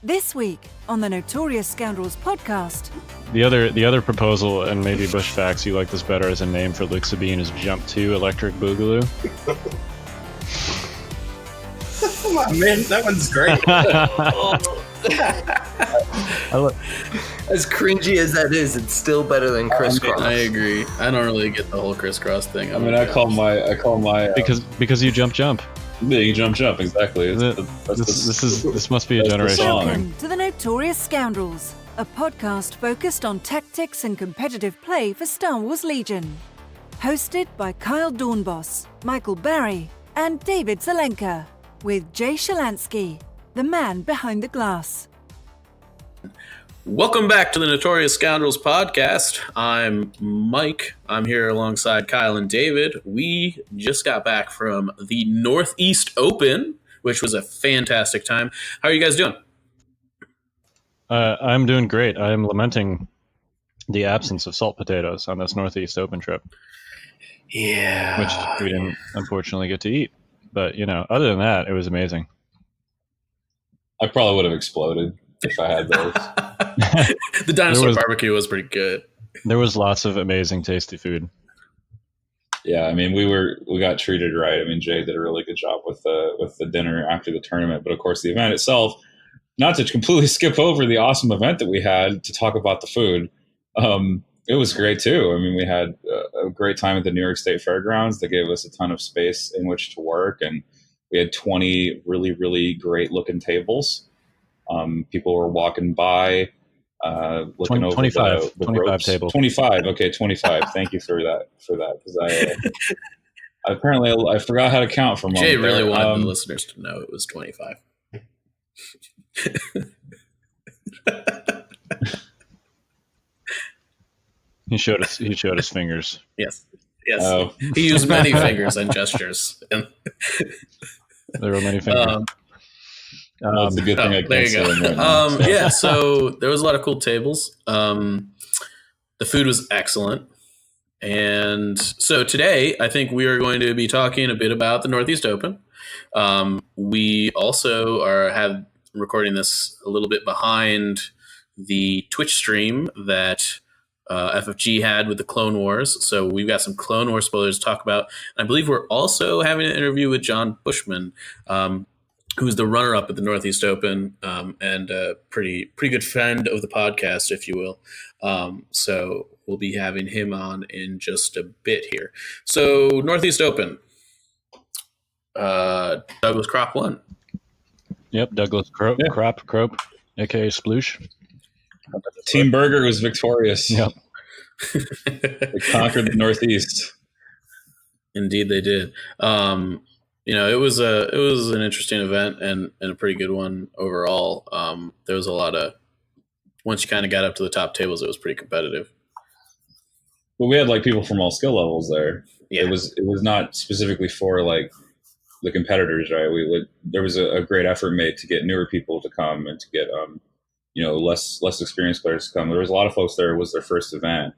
This week on the Notorious Scoundrels podcast. The other proposal, and maybe Bushfacts, you like this better as a name for Luke Sabine, is Jump 2 Electric Boogaloo. Come on, man, that one's great. As cringy as that is, it's still better than Kross. I agree. I don't really get the whole Kross thing. I call my because you jump. Yeah, you jump, exactly. This must be a generation thing. Welcome to the Notorious Scoundrels, a podcast focused on tactics and competitive play for Star Wars Legion. Hosted by Kyle Dornbos, Michael Barry, and David Zelenka, with Jay Shalansky, the man behind the glass. Welcome back to the Notorious Scoundrels podcast. I'm Mike. I'm here alongside Kyle and David. We just got back from the Northeast Open, which was a fantastic time. How are you guys doing? I'm doing great. I'm lamenting the absence of salt potatoes on this Northeast Open trip. Yeah. Which we didn't, unfortunately, get to eat. But, other than that, it was amazing. I probably would have exploded if I had those. The dinosaur barbecue was pretty good. There was lots of amazing, tasty food. Yeah, I mean, we got treated right. I mean, Jay did a really good job with the dinner after the tournament. But of course, the event itself, not to completely skip over the awesome event that we had to talk about the food, it was great too. I mean, we had a great time at the New York State Fairgrounds. They gave us a ton of space in which to work, and we had 20 really, really great looking tables. People were walking by, looking 25, over the 25 ropes. tables. 25. Okay, 25. Thank you for that. Because apparently I forgot how to count for a moment. Jay really wanted the listeners to know it was 25. He showed us fingers. Yes. Oh. He used many fingers and gestures. There were many fingers. That's a good thing I can't say right now. Yeah, so there was a lot of cool tables. The food was excellent. And so today, I think we are going to be talking a bit about the Northeast Open. We also have recording this a little bit behind the Twitch stream that FFG had with the Clone Wars. So we've got some Clone Wars spoilers to talk about. I believe we're also having an interview with John Bushman, who's the runner-up at the Northeast Open, and a pretty good friend of the podcast, if you will. So we'll be having him on in just a bit here. So Northeast Open, Douglas Kropp won. Yep, Douglas Kropp, aka Sploosh. Team Burger was victorious. Yep. They conquered the Northeast. Indeed, they did. It was an interesting event and a pretty good one overall. There was a lot of, once you kind of got up to the top tables, it was pretty competitive. Well, we had people from all skill levels there. Yeah. It was not specifically for the competitors, right? There was a great effort made to get newer people to come and to get less experienced players to come. There was a lot of folks there. It was their first event,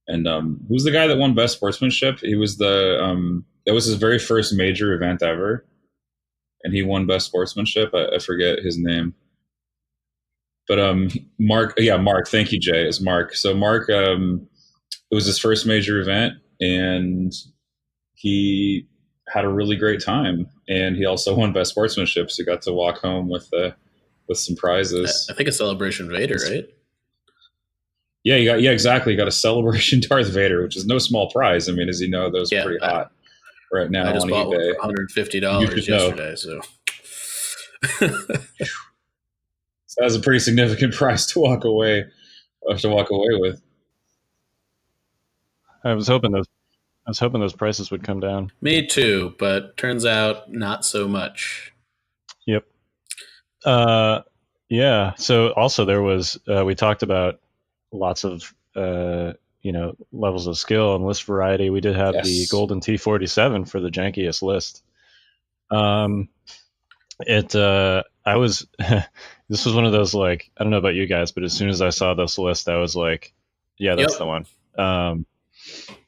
and who's the guy that won best sportsmanship? He was that was his very first major event ever, and he won best sportsmanship. I forget his name, but Mark. Yeah, Mark. Thank you, Jay. It's Mark. So Mark, it was his first major event, and he had a really great time, and he also won best sportsmanship. So he got to walk home with some prizes. I think a Celebration Vader, right? Yeah, exactly. You got a Celebration Darth Vader, which is no small prize. I mean, as you know, those are pretty hot right now. I just on bought eBay. One for $150 yesterday. So that was a pretty significant price to walk away with. I was hoping those prices would come down. Me too, but turns out not so much. Yep. Yeah. So also there was we talked about lots of levels of skill and list variety. We did have the Golden T47 for the jankiest list. This was one of those I don't know about you guys, but as soon as I saw this list, I was like, yeah, that's the one.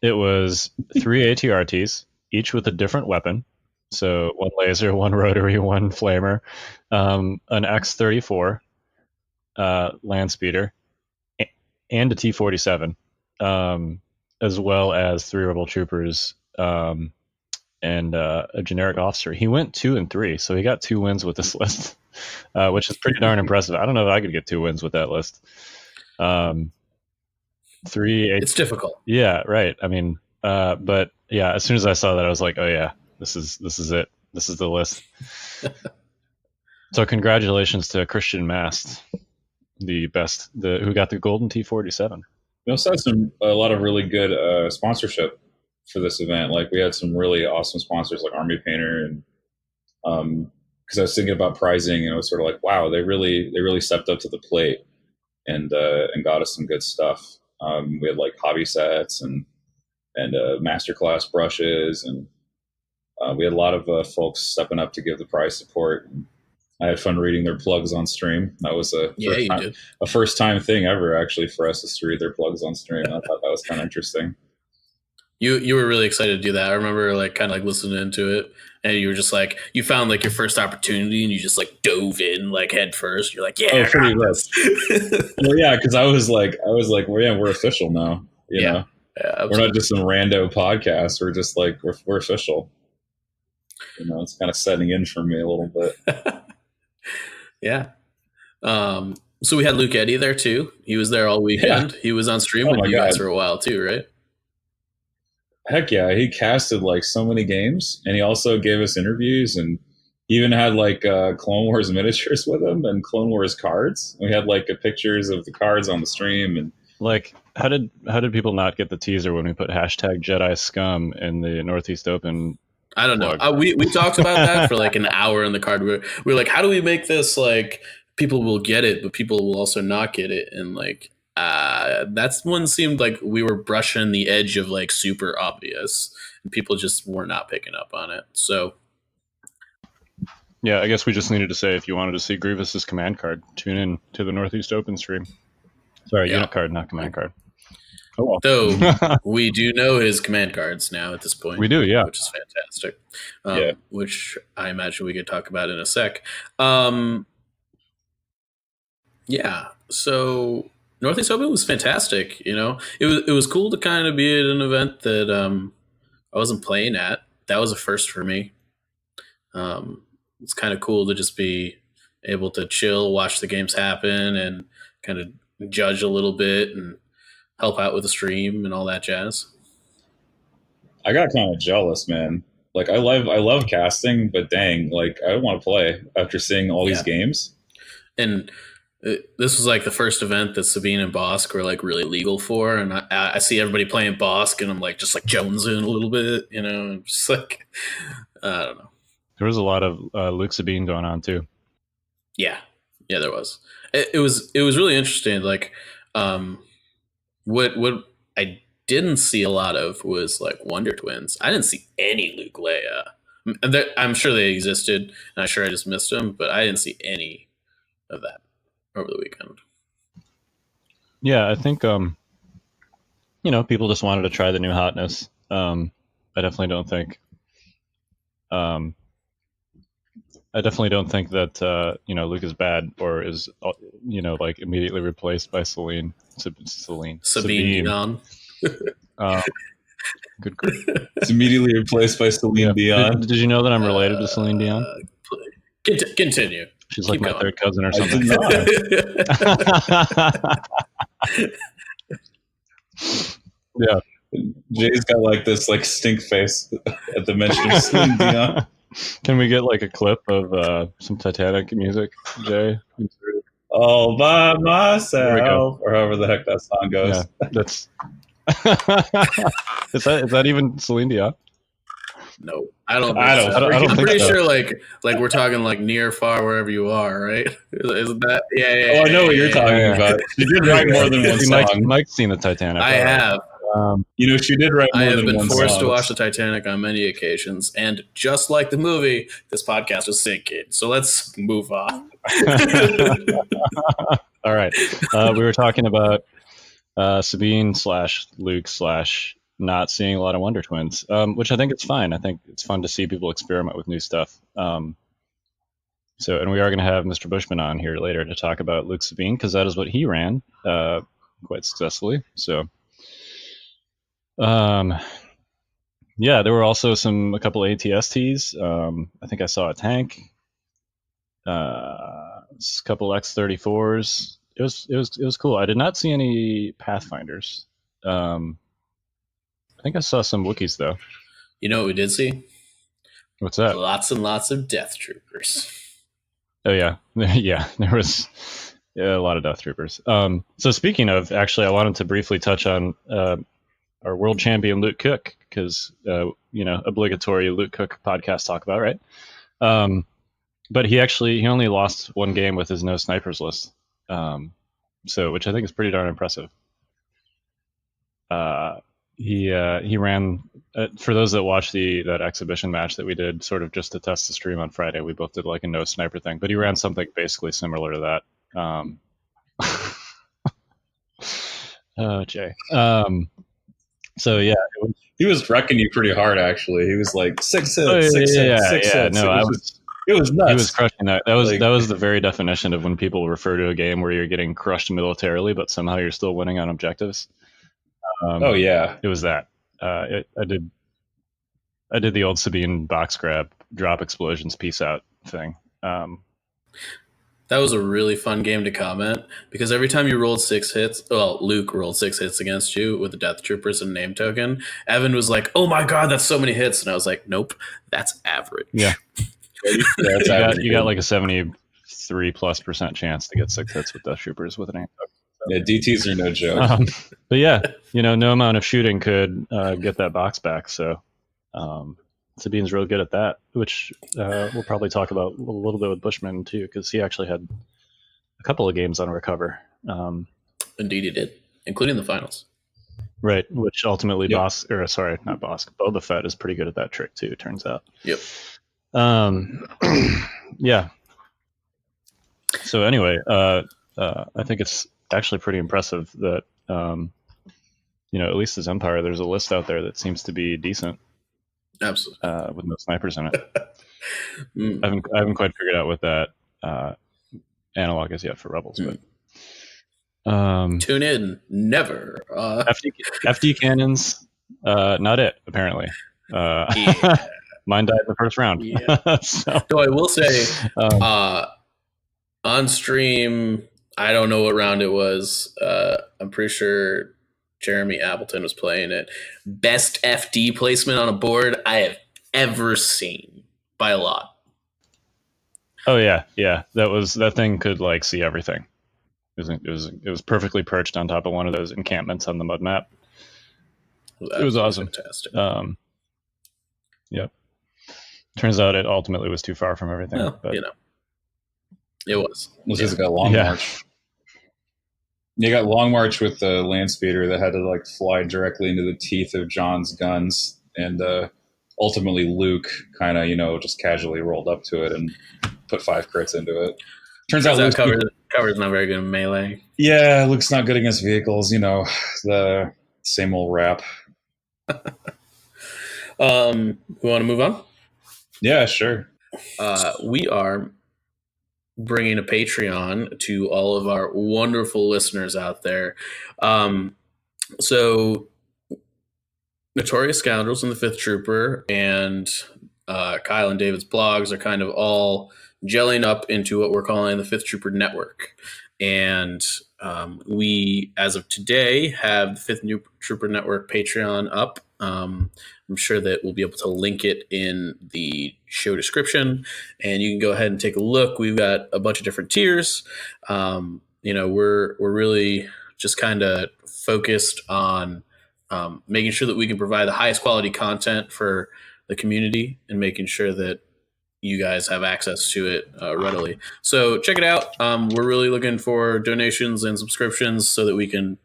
It was 3 ATRTs, each with a different weapon. So one laser, one rotary, one flamer, an X-34, land speeder and a T-47, as well as 3 rebel troopers and a generic officer. He went 2 and 3, so he got 2 wins with this list, which is pretty darn impressive. I don't know if I could get 2 wins with that list. 3. It's difficult. Yeah, right. I mean, but yeah, as soon as I saw that, I was like, oh yeah, this is it. This is the list. So congratulations to Christian Mast, who got the golden T-47. We also had a lot of really good sponsorship for this event. Like we had some really awesome sponsors like Army Painter, and because I was thinking about pricing, and I was sort of like, wow, they really stepped up to the plate and got us some good stuff. We had like hobby sets and masterclass brushes, and we had a lot of folks stepping up to give the prize support. And I had fun reading their plugs on stream. That was a first time thing ever, actually, for us to read their plugs on stream. I thought that was kind of interesting. You were really excited to do that. I remember kind of listening to it, and you were just like, you found like your first opportunity, and you just like dove in like head first. You're like, yeah, pretty much. Well, yeah, because I was like, well, yeah, we're official now. You know, we're not just some rando podcast. We're just like we're official. You know, it's kind of setting in for me a little bit. Yeah. So we had Luke Eddy there too. He was there all weekend. Yeah. He was on stream with you guys for a while too, right? Heck yeah. He casted like so many games, and he also gave us interviews, and he even had like Clone Wars miniatures with him and Clone Wars cards. We had like pictures of the cards on the stream. And like, how did people not get the teaser when we put hashtag Jedi Scum in the Northeast Open? I don't know. We talked about that for like an hour in the card. We're like, how do we make this like people will get it, but people will also not get it? And like, that's one seemed like we were brushing the edge of like super obvious, and people just were not picking up on it. So, yeah, I guess we just needed to say, if you wanted to see Grievous's command card, tune in to the Northeast Open stream. Sorry, unit card, not command card. Oh, though we do know his command cards now at this point. We do, yeah, which is fantastic. Which I imagine we could talk about in a sec. Yeah, so Northeast Open was fantastic. You know, it was cool to kind of be at an event that I wasn't playing at. That was a first for me. It's kind of cool to just be able to chill, watch the games happen, and kind of judge a little bit and help out with the stream and all that jazz. I got kind of jealous, man. Like I love casting, but dang, like I don't want to play after seeing all these games. And this was like the first event that Sabine and Bosk were like really legal for, and I see everybody playing Bosk, and I'm like just like jonesing a little bit, you know. I'm just like, I don't know. There was a lot of Luke Sabine going on too. Yeah, there was. It was really interesting. Like, what I didn't see a lot of was like Wonder Twins. I didn't see any Luke Leia. I'm sure they existed, and I'm sure I just missed them, but I didn't see any of that over the weekend. Yeah, I think people just wanted to try the new hotness. I definitely don't think that Luke is bad or is like immediately replaced by Sabine. Good. It's immediately replaced by Celine Dion. Did you know that I'm related to Celine Dion? Continue. She's like my third cousin or something. Yeah. Jay's got like this like stink face at the mention of Celine Dion. Can we get like a clip of some Titanic music, Jay? All by myself, or however the heck that song goes. Yeah, that's is that even Celine Dion? No, I don't I'm pretty sure like we're talking like near, far, wherever you are, right? Isn't that? Yeah. Oh, I know what you're talking about. She did write more than one song. Mike's seen the Titanic. I have. She did write more than one song. I have been forced to watch the Titanic on many occasions, and just like the movie, this podcast is sinking. So let's move on. All right. We were talking about Sabine / Luke / not seeing a lot of Wonder Twins, which I think it's fine. I think it's fun to see people experiment with new stuff. So, and we are going to have Mr. Bushman on here later to talk about Luke Sabine, because that is what he ran quite successfully. So, yeah, there were also a couple ATSTs. I think I saw a tank, a couple X-34s. It was cool. I did not see any Pathfinders. I think I saw some Wookiees though. You know what we did see? What's that? Lots and lots of Death Troopers. Oh yeah, yeah. There was a lot of Death Troopers. So speaking of, actually, I wanted to briefly touch on our world champion Luke Cook, because obligatory Luke Cook podcast talk about, right? But he only lost one game with his no snipers list, so which I think is pretty darn impressive. He ran, for those that watched that exhibition match that we did sort of just to test the stream on Friday. We both did like a no sniper thing, but he ran something basically similar to that. Oh, Jay. So yeah, he was wrecking you pretty hard. Actually, he was like 6 hits, oh, 6 hits, 6 yeah. hits. No, It was nuts. He was crushing that. That was the very definition of when people refer to a game where you're getting crushed militarily, but somehow you're still winning on objectives. Oh yeah, it was that. I did the old Sabine box grab, drop explosions, peace out thing. That was a really fun game to comment, because every time you rolled 6 hits, well, Luke rolled 6 hits against you with the Death Troopers and name token. Evan was like, "Oh my god, that's so many hits," and I was like, "Nope, that's average." Yeah, that's average. You got like a 73+% chance to get 6 hits with Death Troopers with a name token. Yeah, DTs are no joke. But yeah, no amount of shooting could get that box back. So Sabine's real good at that, which we'll probably talk about a little bit with Bushman too, because he actually had a couple of games on recover. Indeed, he did, including the finals. Right, which ultimately Boba Fett is pretty good at that trick too, it turns out. Yep. Yeah. So anyway, I think it's actually pretty impressive that at least as Empire, there's a list out there that seems to be decent. Absolutely. With no snipers in it. I haven't quite figured out what that analog is yet for Rebels, but tune in. Never. FD cannons, not it apparently. Mine died in the first round. Yeah. So I will say, on stream, I don't know what round it was. I'm pretty sure Jeremy Appleton was playing it. Best FD placement on a board I have ever seen by a lot. Oh yeah. That thing could like see everything. It was perfectly perched on top of one of those encampments on the mud map. It was awesome. Fantastic. Yep. Turns out it ultimately was too far from everything. Well, but it was. It just got Long March. You got Long March with the land speeder that had to like fly directly into the teeth of John's guns, and ultimately Luke kind of just casually rolled up to it and put 5 crits into it. Turns out Luke's cover's not very good in melee. Yeah, Luke's not good against vehicles. The same old rap. We want to move on? Yeah, sure. We are bringing a Patreon to all of our wonderful listeners out there. So Notorious Scoundrels and the Fifth Trooper and Kyle and David's blogs are kind of all gelling up into what we're calling the Fifth Trooper Network. And we, as of today, have the Fifth Trooper Network Patreon up. I'm sure that we'll be able to link it in the show description, and you can go ahead and take a look. We've got a bunch of different tiers. We're really just kind of focused on making sure that we can provide the highest quality content for the community and making sure that you guys have access to it readily. So check it out. We're really looking for donations and subscriptions so that we can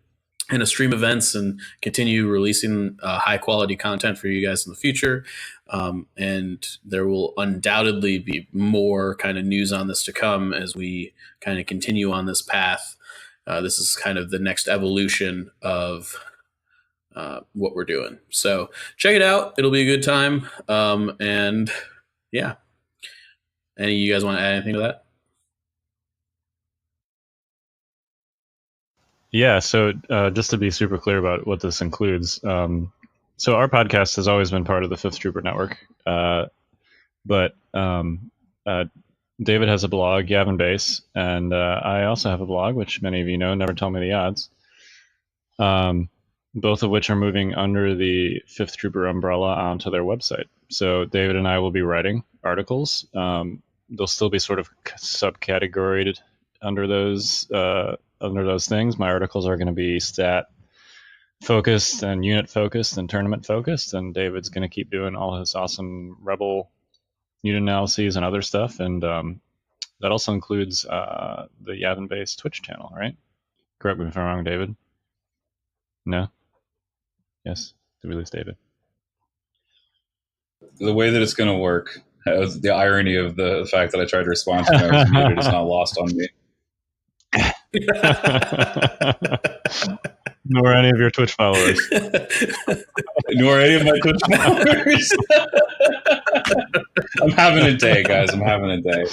stream events and continue releasing high quality content for you guys in the future. And there will undoubtedly be more kind of news on this to come as we kind of continue on this path. This is kind of the next evolution of what we're doing. So check it out. It'll be a good time. And yeah. Any of you guys want to add anything to that? Yeah, so just to be super clear about what this includes, so our podcast has always been part of the Fifth Trooper Network, but David has a blog, Yavinbase, and I also have a blog, which many of you know, Never Tell Me the Odds, both of which are moving under the Fifth Trooper umbrella onto their website. So David and I will be writing articles. They'll still be sort of subcategorized under those things. My articles are going to be stat focused and unit focused and tournament focused, and David's going to keep doing all his awesome Rebel unit analyses and other stuff, and that also includes the Yavinbase Twitch channel, right? Correct me if I'm wrong, David. No? Yes. Did we lose David? The way that it's going to work, the irony of the fact that I tried to respond to him, I was muted, is not lost on me. Nor any of your Twitch followers. Nor any of my Twitch followers. I'm having a day, guys. I'm having a day.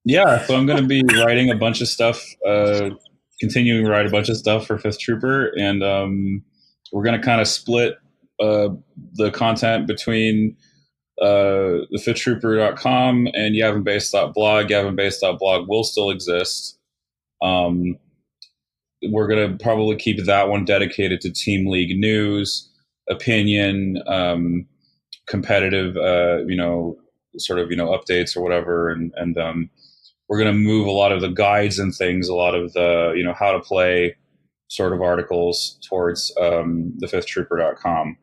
Yeah, so I'm going to be writing a bunch of stuff, continuing to write a bunch of stuff for Fifth Trooper, and we're going to kind of split the content between the fifthtrooper.com and yavinbase.blog. Yavinbase.blog will still exist. We're going to probably keep that one dedicated to Team League news, opinion, competitive, sort of, updates or whatever. And we're going to move a lot of the guides and things, a lot of the, how to play sort of articles towards the fifthtrooper.com.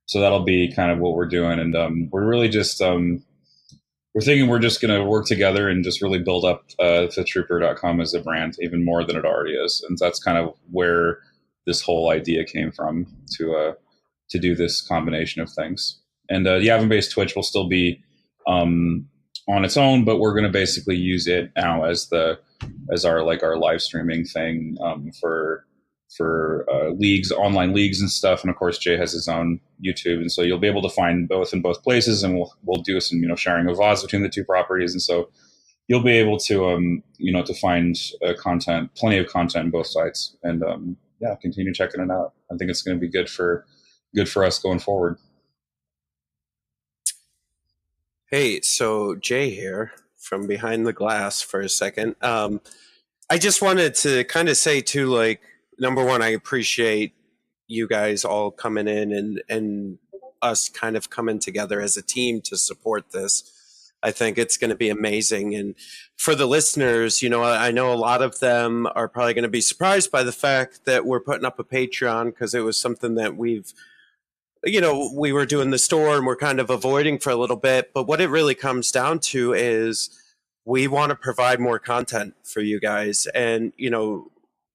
So that'll be kind of what we're doing. And we're really just, we're thinking we're just going to work together and just really build up fifthtrooper.com as a brand even more than it already is. And that's kind of where this whole idea came from, to do this combination of things. And the Yavinbase Twitch will still be on its own, but we're going to basically use it now as our live streaming thing for leagues, online leagues and stuff. And of course, Jay has his own YouTube, and so you'll be able to find both in both places. And we'll do some sharing of VODs between the two properties, and so you'll be able to to find content, plenty of content on both sites, and continue checking it out. I think it's going to be good for us going forward. Hey, so Jay here from behind the glass for a second. I just wanted to kind of say too, number one, I appreciate you guys all coming in and us kind of coming together as a team to support this. I think it's going to be amazing. And for the listeners, I know a lot of them are probably going to be surprised by the fact that we're putting up a Patreon, because it was something that we were doing the store and we're kind of avoiding for a little bit. But what it really comes down to is we want to provide more content for you guys. And,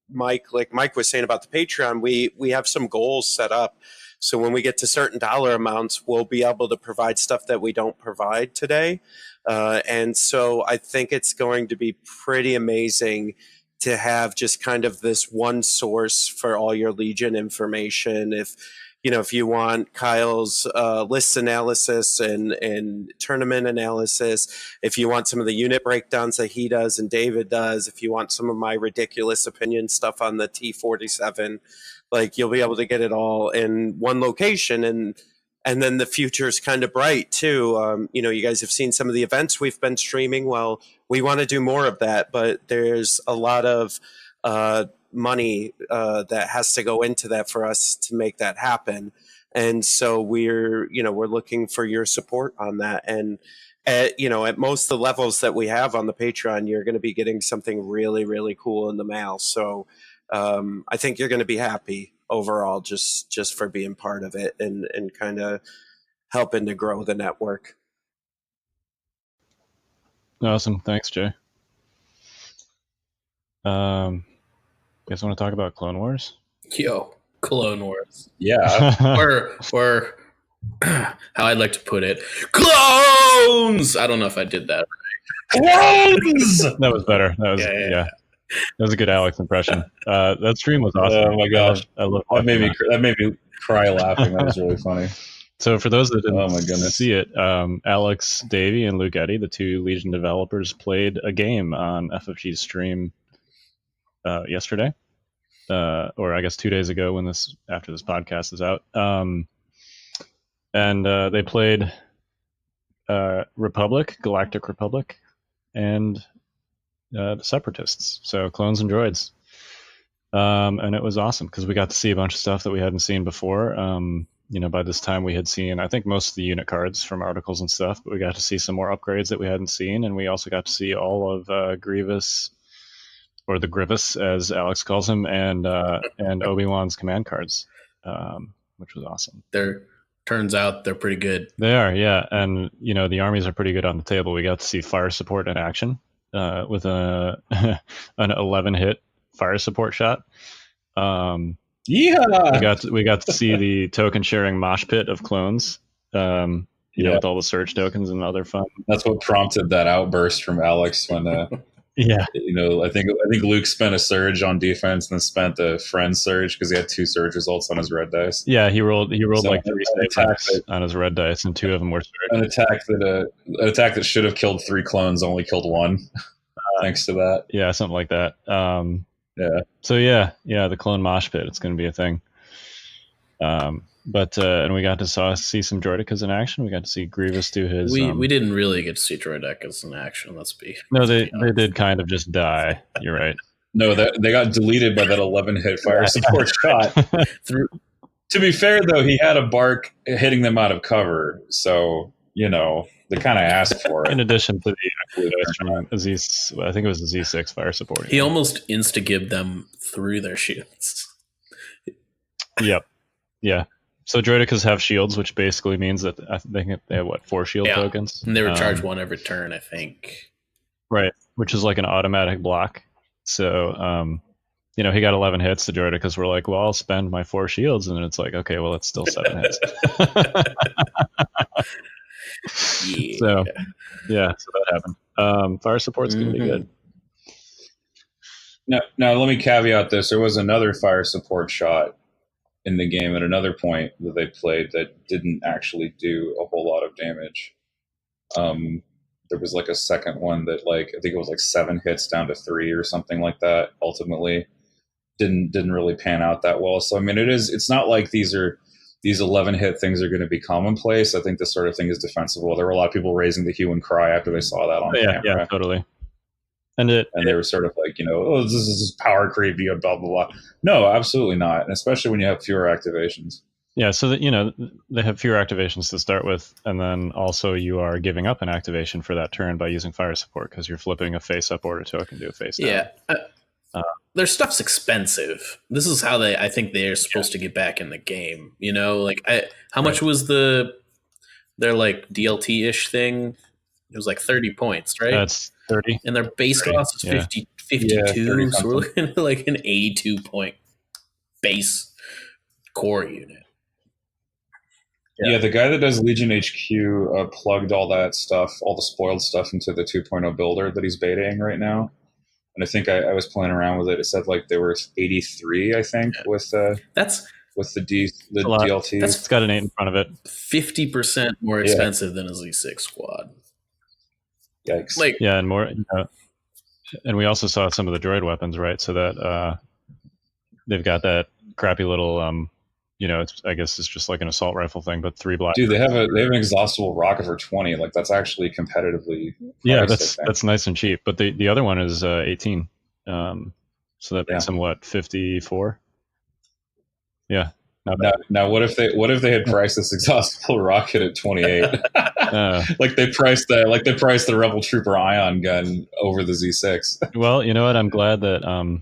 Mike, like Mike was saying about the Patreon, we have some goals set up. So when we get to certain dollar amounts, we'll be able to provide stuff that we don't provide today. And so I think it's going to be pretty amazing to have just kind of this one source for all your Legion information. If you want Kyle's list analysis and tournament analysis, if you want some of the unit breakdowns that he does and David does, if you want some of my ridiculous opinion stuff on the T-47, you'll be able to get it all in one location. And then the future is kind of bright too. You guys have seen some of the events we've been streaming. Well, we want to do more of that, but there's a lot of money that has to go into that for us to make that happen. And so we're looking for your support on that. And at most of the levels that we have on the Patreon, you're going to be getting something really, really cool in the mail. So I think you're going to be happy overall just for being part of it and kind of helping to grow the network. Awesome. Thanks, Jay. You guys want to talk about Clone Wars? Yo, Clone Wars. Yeah. or how I'd like to put it, clones! I don't know if I did that right. Clones! That was better. That was yeah. That was a good Alex impression. That stream was awesome. Oh my gosh. I love that made me cry laughing. That was really funny. So for those that didn't Oh my goodness. see it, Alex Davey and Luke Eddy, the two Legion developers, played a game on FFG's stream yesterday, or I guess 2 days ago when after this podcast is out. And they played Republic, Galactic Republic, and the Separatists. So clones and droids. And it was awesome because we got to see a bunch of stuff that we hadn't seen before. By this time we had seen, I think, most of the unit cards from articles and stuff, but we got to see some more upgrades that we hadn't seen, and we also got to see all of Grievous, or the Grievous as Alex calls him, and Obi-Wan's command cards, which was awesome. Turns out they're pretty good. They are, yeah, and the armies are pretty good on the table. We got to see fire support in action with an 11-hit fire support shot. Yeah, we got to see the token sharing mosh pit of clones. With all the surge tokens and other fun. That's what prompted that outburst from Alex when yeah, I think Luke spent a surge on defense and then spent a friend surge because he had 2 surge results on his red dice. Yeah, he rolled So like 3 attacks on his red dice, and 2 of them were surge. An attack that should have killed 3 clones only killed 1. Thanks to that. Yeah, something like that. Yeah. So yeah, the clone mosh pit. It's going to be a thing. But and we got to see some droidicas in action. We got to see Grievous do his. We didn't really get to see droidicas in action. They did kind of just die. You're right. No, they got deleted by that 11-hit fire support shot. To be fair, though, he had a bark hitting them out of cover, so they kind of asked for it. In addition to the I think it was the Z6 fire support. He almost insta-gibbed them through their shields. Yep. Yeah. So droidicas have shields, which basically means that I think they have 4 shield tokens, and they were charged 1 every turn, I think. Right, which is like an automatic block. So, he got 11 hits. The droidicas were like, "Well, I'll spend my 4 shields," and then it's like, "Okay, well, it's still 7 hits." Yeah. So that happened. Fire support's gonna be good. Now, let me caveat this: there was another fire support shot in the game at another point that they played that didn't actually do a whole lot of damage. There was like a second one that I think it was like 7 hits down to 3 or something like that. Ultimately, didn't really pan out that well. So I mean, it's not like these 11-hit things are going to be commonplace. I think this sort of thing is defensible. There were a lot of people raising the hue and cry after they saw that on camera. Yeah, totally. And they were sort of like, this is power creep, blah, blah, blah. No, absolutely not. And especially when you have fewer activations. Yeah, so that, they have fewer activations to start with, and then also you are giving up an activation for that turn by using fire support because you're flipping a face-up order token to a face-down. Yeah. Their stuff's expensive. This is how I think they're supposed to get back in the game. How much was their DLT-ish thing? It was like 30 points, right? That's 30. And their base cost is 52, so we're looking at like an 82-point base core unit. Yeah, the guy that does Legion HQ plugged all that stuff, all the spoiled stuff, into the 2.0 builder that he's betaing right now. And I think I was playing around with it. It said like there were 83, I think, with the DLT. It's got an 8 in front of it. 50% more expensive than a Z6 squad. Yikes! And more. And we also saw some of the droid weapons, right? So that they've got that crappy little, I guess it's just like an assault rifle thing, but 3 black. Dude, they have an exhaustible rocket for 20. Like that's actually competitively priced, yeah, that's nice and cheap. But the other one is 18. So that makes them 54. Yeah. Now, what if they had priced this exhaustible rocket at 28? Like they priced the Rebel Trooper ion gun over the Z6. Well, you know what? I'm glad that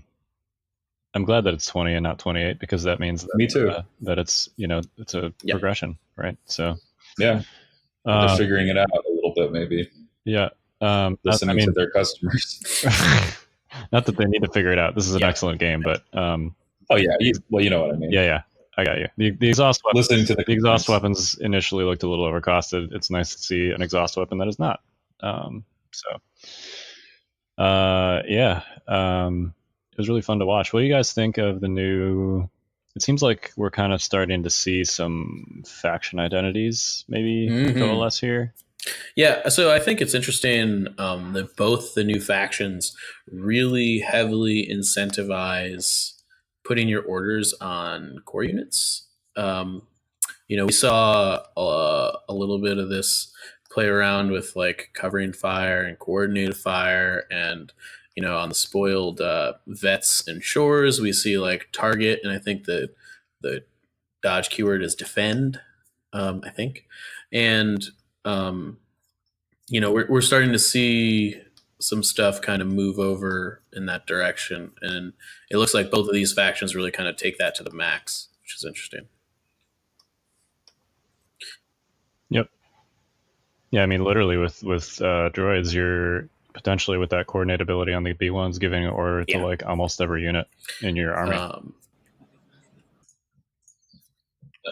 it's 20 and not 28 because that means that, me too. That it's it's a progression, right? So they're figuring it out a little bit, maybe. Yeah, listening to their customers. Not that they need to figure it out. This is an excellent game, but oh yeah, well you know what I mean. Yeah. I got you. The exhaust weapons. Listening to the exhaust weapons initially looked a little overcosted. It's nice to see an exhaust weapon that is not. It was really fun to watch. What do you guys think of the new it seems like we're kind of starting to see some faction identities maybe coalesce here. Yeah, so I think it's interesting that both the new factions really heavily incentivize putting your orders on core units. We saw a little bit of this play around with like covering fire and coordinated fire, and on the spoiled vets and shores, we see like target, and I think the dodge keyword is defend. I think, and we're starting to see some stuff kind of move over in that direction, and it looks like both of these factions really kind of take that to the max, which is interesting. Yep. Yeah, I mean, literally with droids, you're potentially with that coordinate ability on the B1s giving an order to like almost every unit in your army.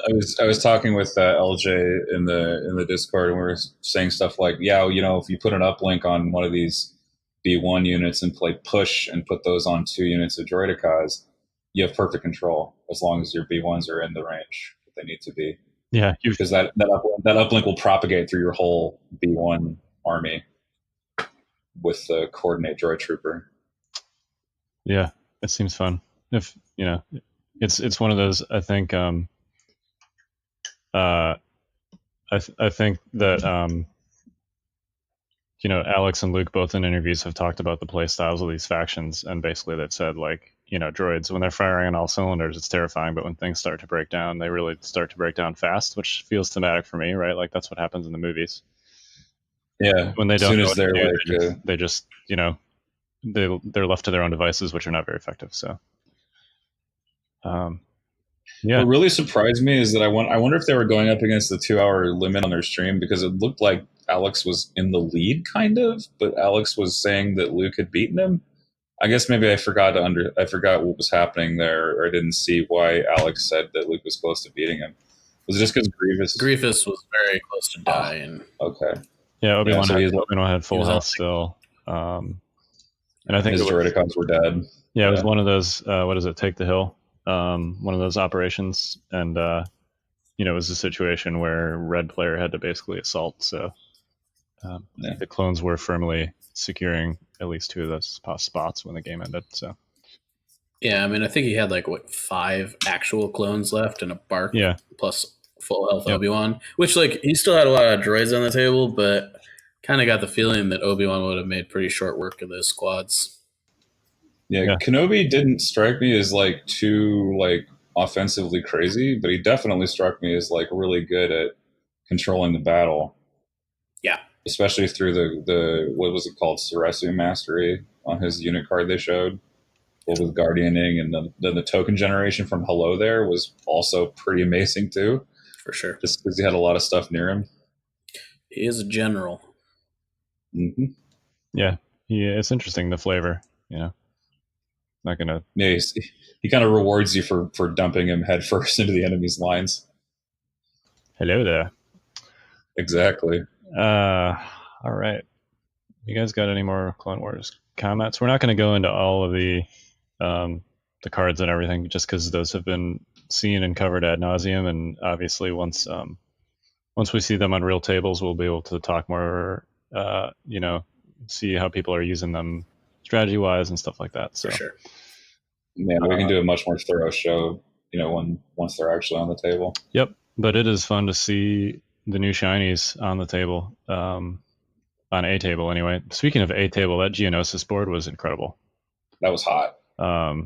I was talking with LJ in the Discord, and we were saying stuff like, if you put an uplink on one of these B1 units and play push and put those on 2 units of droidicas, you have perfect control as long as your B1s are in the range that they need to be. Yeah, because that uplink will propagate through your whole B1 army with the coordinate droid trooper. Yeah, it seems fun. If it's one of those. I think. I think that Alex and Luke both in interviews have talked about the play styles of these factions, and basically they've said like droids, when they're firing on all cylinders, it's terrifying, but when things start to break down, they really start to break down fast, which feels thematic for me, right? Like that's what happens in the movies. Yeah, when they don't know what to do, they just they're left to their own devices, which are not very effective. So yeah. What really surprised me is that I wonder if they were going up against the 2-hour limit on their stream, because it looked like Alex was in the lead kind of, but Alex was saying that Luke had beaten him. I guess maybe I forgot what was happening there, or I didn't see why Alex said that Luke was close to beating him. Was it just because Grievous was very close to dying? Okay. Yeah, Obi-Wan had full health still. And I think his droidicons were dead. Yeah, it was one of those, what is it, Take the Hill? One of those operations. And, it was a situation where red player had to basically assault. So the clones were firmly securing at least 2 of those spots when the game ended. So yeah, I mean, I think he had like 5 actual clones left and a bark plus full health Obi-Wan, which like he still had a lot of droids on the table, but kind of got the feeling that Obi-Wan would have made pretty short work of those squads. Yeah, Kenobi didn't strike me as like too like offensively crazy, but he definitely struck me as like really good at controlling the battle. Yeah, especially through the what was it called, Ceresu Mastery on his unit card they showed, with guardianing, and then the token generation from Hello there was also pretty amazing too. For sure, just because he had a lot of stuff near him. He is a general. Mm-hmm. Yeah, it's interesting, the flavor. Not gonna. Yeah, he kind of rewards you for dumping him headfirst into the enemy's lines. Hello there. Exactly. All right. You guys got any more Clone Wars comments? We're not going to go into all of the cards and everything, just because those have been seen and covered ad nauseum, and obviously once we see them on real tables, we'll be able to talk more. See how people are using them strategy wise and stuff like that. So for sure. Yeah, we can do a much more thorough show, once they're actually on the table. Yep, but it is fun to see the new shinies on the table, on A table anyway. Speaking of A table, that Geonosis board was incredible. That was hot. I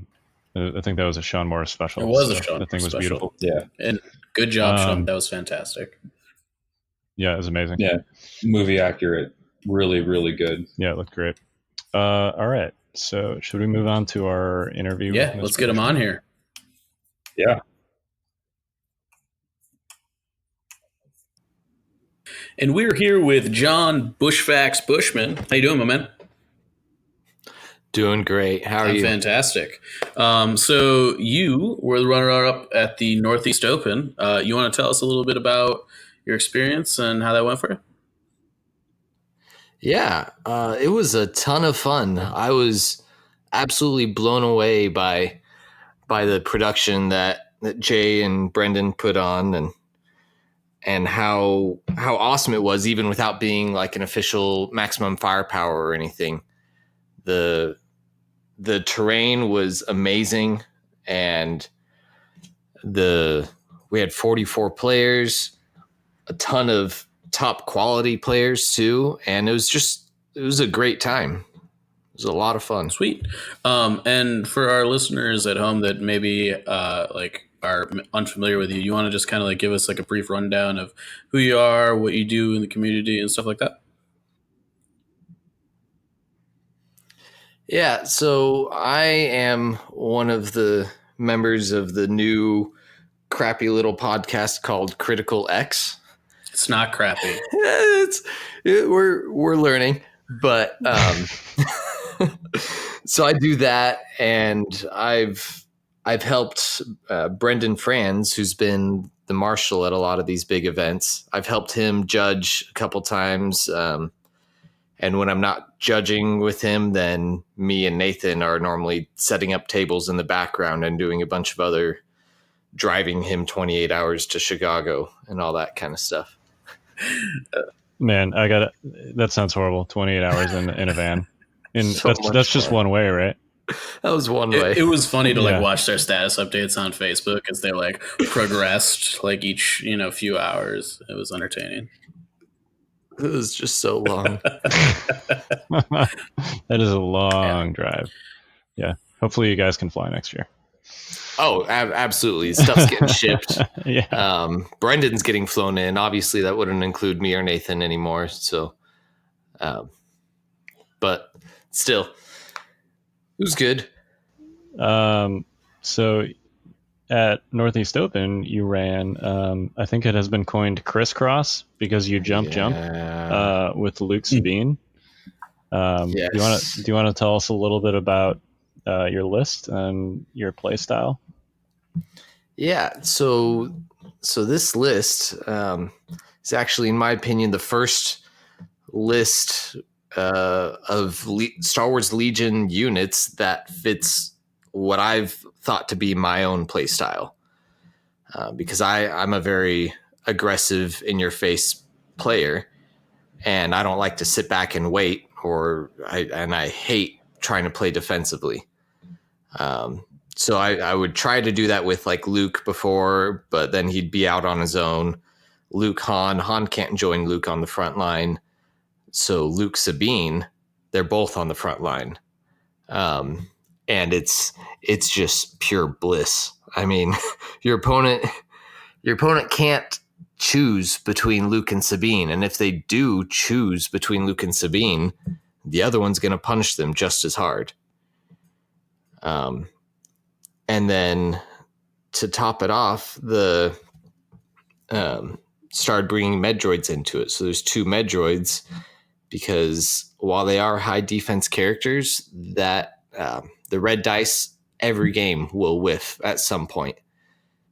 think that was a Sean Morris special. It was a Sean That thing was special. beautiful. Yeah, and good job, Sean. That was fantastic. Yeah, it was amazing. Yeah, movie accurate. Really, really good. Yeah, it looked great. All right. So should we move on to our interview? Yeah, let's get him on here. Yeah. And we're here with John Bushfacts Bushman. How you doing, my man? Doing great. How are you? Fantastic. So you were the runner-up at the Northeast Open. You want to tell us a little bit about your experience and how that went for you? Yeah, it was a ton of fun. I was absolutely blown away by the production that that Jay and Brendan put on, and how awesome it was, even without being like an official maximum firepower or anything. The terrain was amazing, and we had 44 players, a ton of top quality players too, and it was a great time. It was a lot of fun. Sweet. And for our listeners at home that maybe like are unfamiliar with you, you want to just kind of like give us like a brief rundown of who you are, what you do in the community, and stuff like that? Yeah, so I am one of the members of the new crappy little podcast called Critical X. It's not crappy. We're learning, but so I do that, and I've helped Brendan Franz, who's been the marshal at a lot of these big events. I've helped him judge a couple times. And when I'm not judging with him, then me and Nathan are normally setting up tables in the background and doing a bunch of other, driving him 28 hours to Chicago and all that kind of stuff. Man, that sounds horrible. 28 hours in a van. And So that's just one way, right? That was one way. It was funny to like Yeah. watch their status updates on Facebook as they like progressed like each few hours. It was entertaining. It was just so long. That is a long drive. Yeah. Hopefully you guys can fly next year. Oh, absolutely. Stuff's getting shipped. Yeah. Brendan's getting flown in. Obviously, that wouldn't include me or Nathan anymore. So, but still, it was good. So at Northeast Open, you ran, I think it has been coined Kross because you jump with Luke Sabine. Yes. Do you want to tell us a little bit about your list and your play style? Yeah. So this list is actually, in my opinion, the first list of Star Wars Legion units that fits what I've thought to be my own play style. Because I'm a very aggressive, in-your-face player, and I don't like to sit back and wait, and I hate trying to play defensively. So I would try to do that with like Luke before, but then he'd be out on his own. Luke, Han can't join Luke on the front line. So Luke, Sabine, they're both on the front line. And it's just pure bliss. I mean, your opponent can't choose between Luke and Sabine. And if they do choose between Luke and Sabine, the other one's going to punish them just as hard. And then to top it off, the started bringing Medroids into it. So there's 2 Medroids, because while they are high defense characters, that the red dice every game will whiff at some point.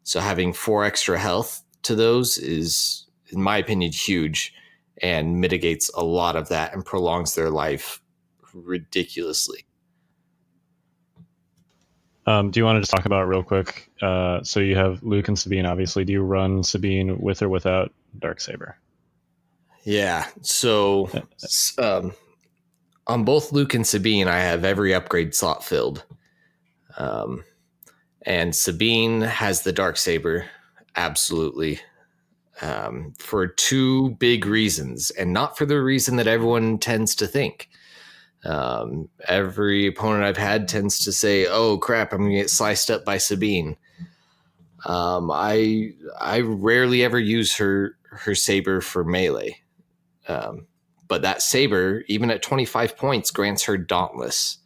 So having 4 extra health to those is, in my opinion, huge, and mitigates a lot of that and prolongs their life ridiculously. Do you want to just talk about real quick? So you have Luke and Sabine, obviously. Do you run Sabine with or without Darksaber? Yeah. So on both Luke and Sabine, I have every upgrade slot filled. And Sabine has the Darksaber, absolutely. For 2 big reasons, and not for the reason that everyone tends to think. Every opponent I've had tends to say, "Oh crap, I'm gonna get sliced up by Sabine." I rarely ever use her saber for melee, but that saber, even at 25 points, grants her Dauntless.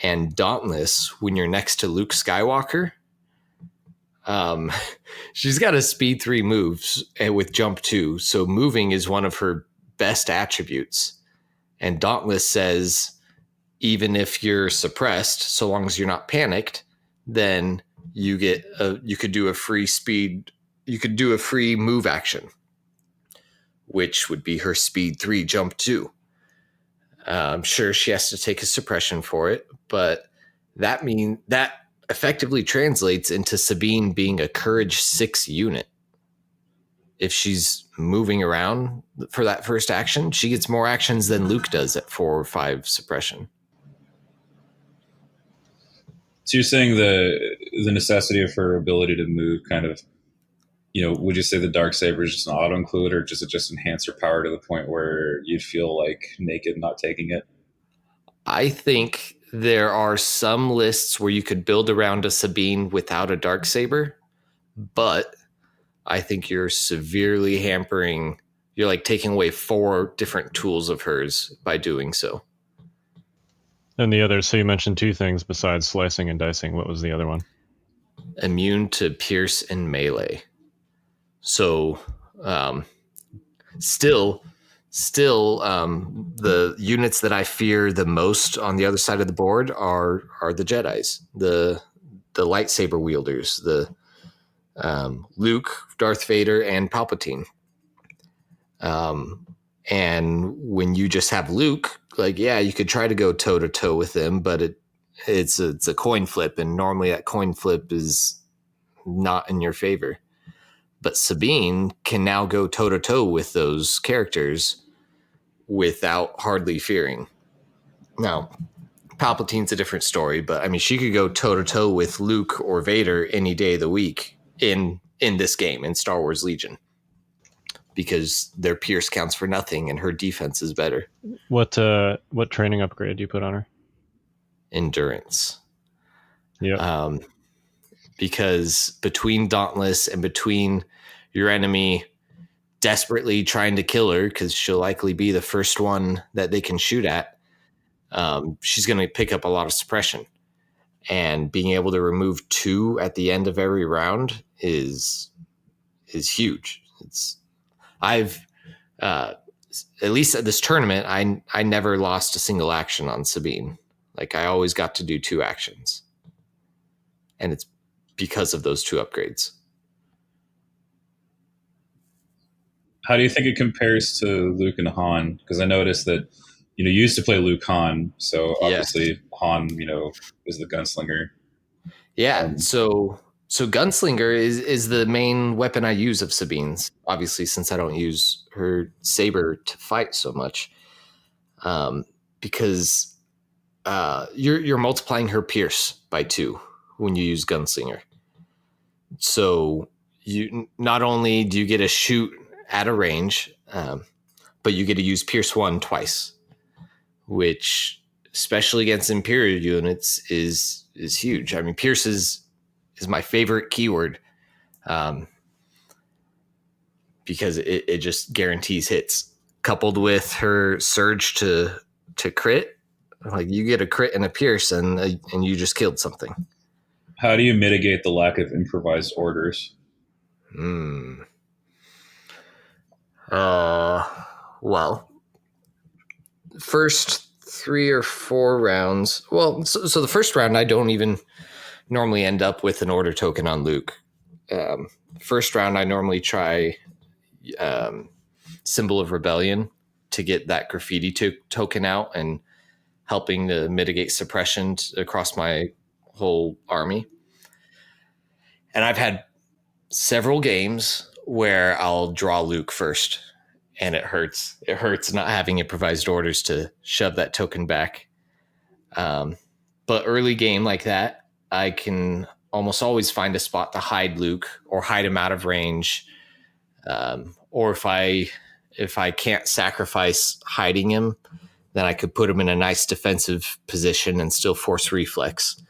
And Dauntless, when you're next to Luke Skywalker, she's got a speed 3 moves with jump 2, so moving is one of her best attributes. And Dauntless says, even if you're suppressed, so long as you're not panicked, then you could do a free move action, which would be her speed 3 jump 2. I'm sure she has to take a suppression for it, but that effectively translates into Sabine being a courage 6 unit. If she's moving around for that first action, she gets more actions than Luke does at 4 or 5 suppression. So you're saying the necessity of her ability to move kind of, would you say the Darksaber is just an auto include, or does it just enhance her power to the point where you'd feel like naked not taking it? I think there are some lists where you could build around a Sabine without a Darksaber, but I think you're severely hampering, you're like taking away 4 different tools of hers by doing so. And the other, so you mentioned 2 things besides slicing and dicing. What was the other one? Immune to pierce and melee. So still, the units that I fear the most on the other side of the board are the Jedis, the lightsaber wielders, the Luke, Darth Vader, and Palpatine. And when you just have Luke, like, yeah, you could try to go toe to toe with him, but it's a coin flip, and normally that coin flip is not in your favor. But Sabine can now go toe to toe with those characters without hardly fearing. Now, Palpatine's a different story, but I mean, she could go toe to toe with Luke or Vader any day of the week in this game, in Star Wars Legion, because their pierce counts for nothing and her defense is better. What training upgrade do you put on her? Endurance. Yeah. Because between Dauntless and between your enemy desperately trying to kill her, because she'll likely be the first one that they can shoot at, she's going to pick up a lot of suppression. And being able to remove 2 at the end of every round is huge. I've at least at this tournament, I never lost a single action on Sabine. Like, I always got to do 2 actions, and it's because of those 2 upgrades. How do you think it compares to Luke and Han? Because I noticed that you used to play Luke Han, so obviously Yes. Han is the gunslinger. Yeah, so Gunslinger is the main weapon I use of Sabine's, obviously, since I don't use her saber to fight so much. Because you're multiplying her pierce by 2 when you use Gunslinger. So you not only do you get to shoot at a range, but you get to use pierce 1 twice, which, especially against Imperial units, is huge. I mean, pierce is my favorite keyword, because it just guarantees hits. Coupled with her surge to crit, like, you get a crit and a pierce, and you just killed something. How do you mitigate the lack of improvised orders? Well, first 3 or 4 rounds. Well, so the first round, I don't even normally end up with an order token on Luke. First round, I normally try Symbol of Rebellion to get that graffiti token out and helping to mitigate suppression across my whole army. And I've had several games where I'll draw Luke first, and it hurts. It hurts not having improvised orders to shove that token back. But early game like that, I can almost always find a spot to hide Luke or hide him out of range. Or if I can't sacrifice hiding him, then I could put him in a nice defensive position and still force reflex,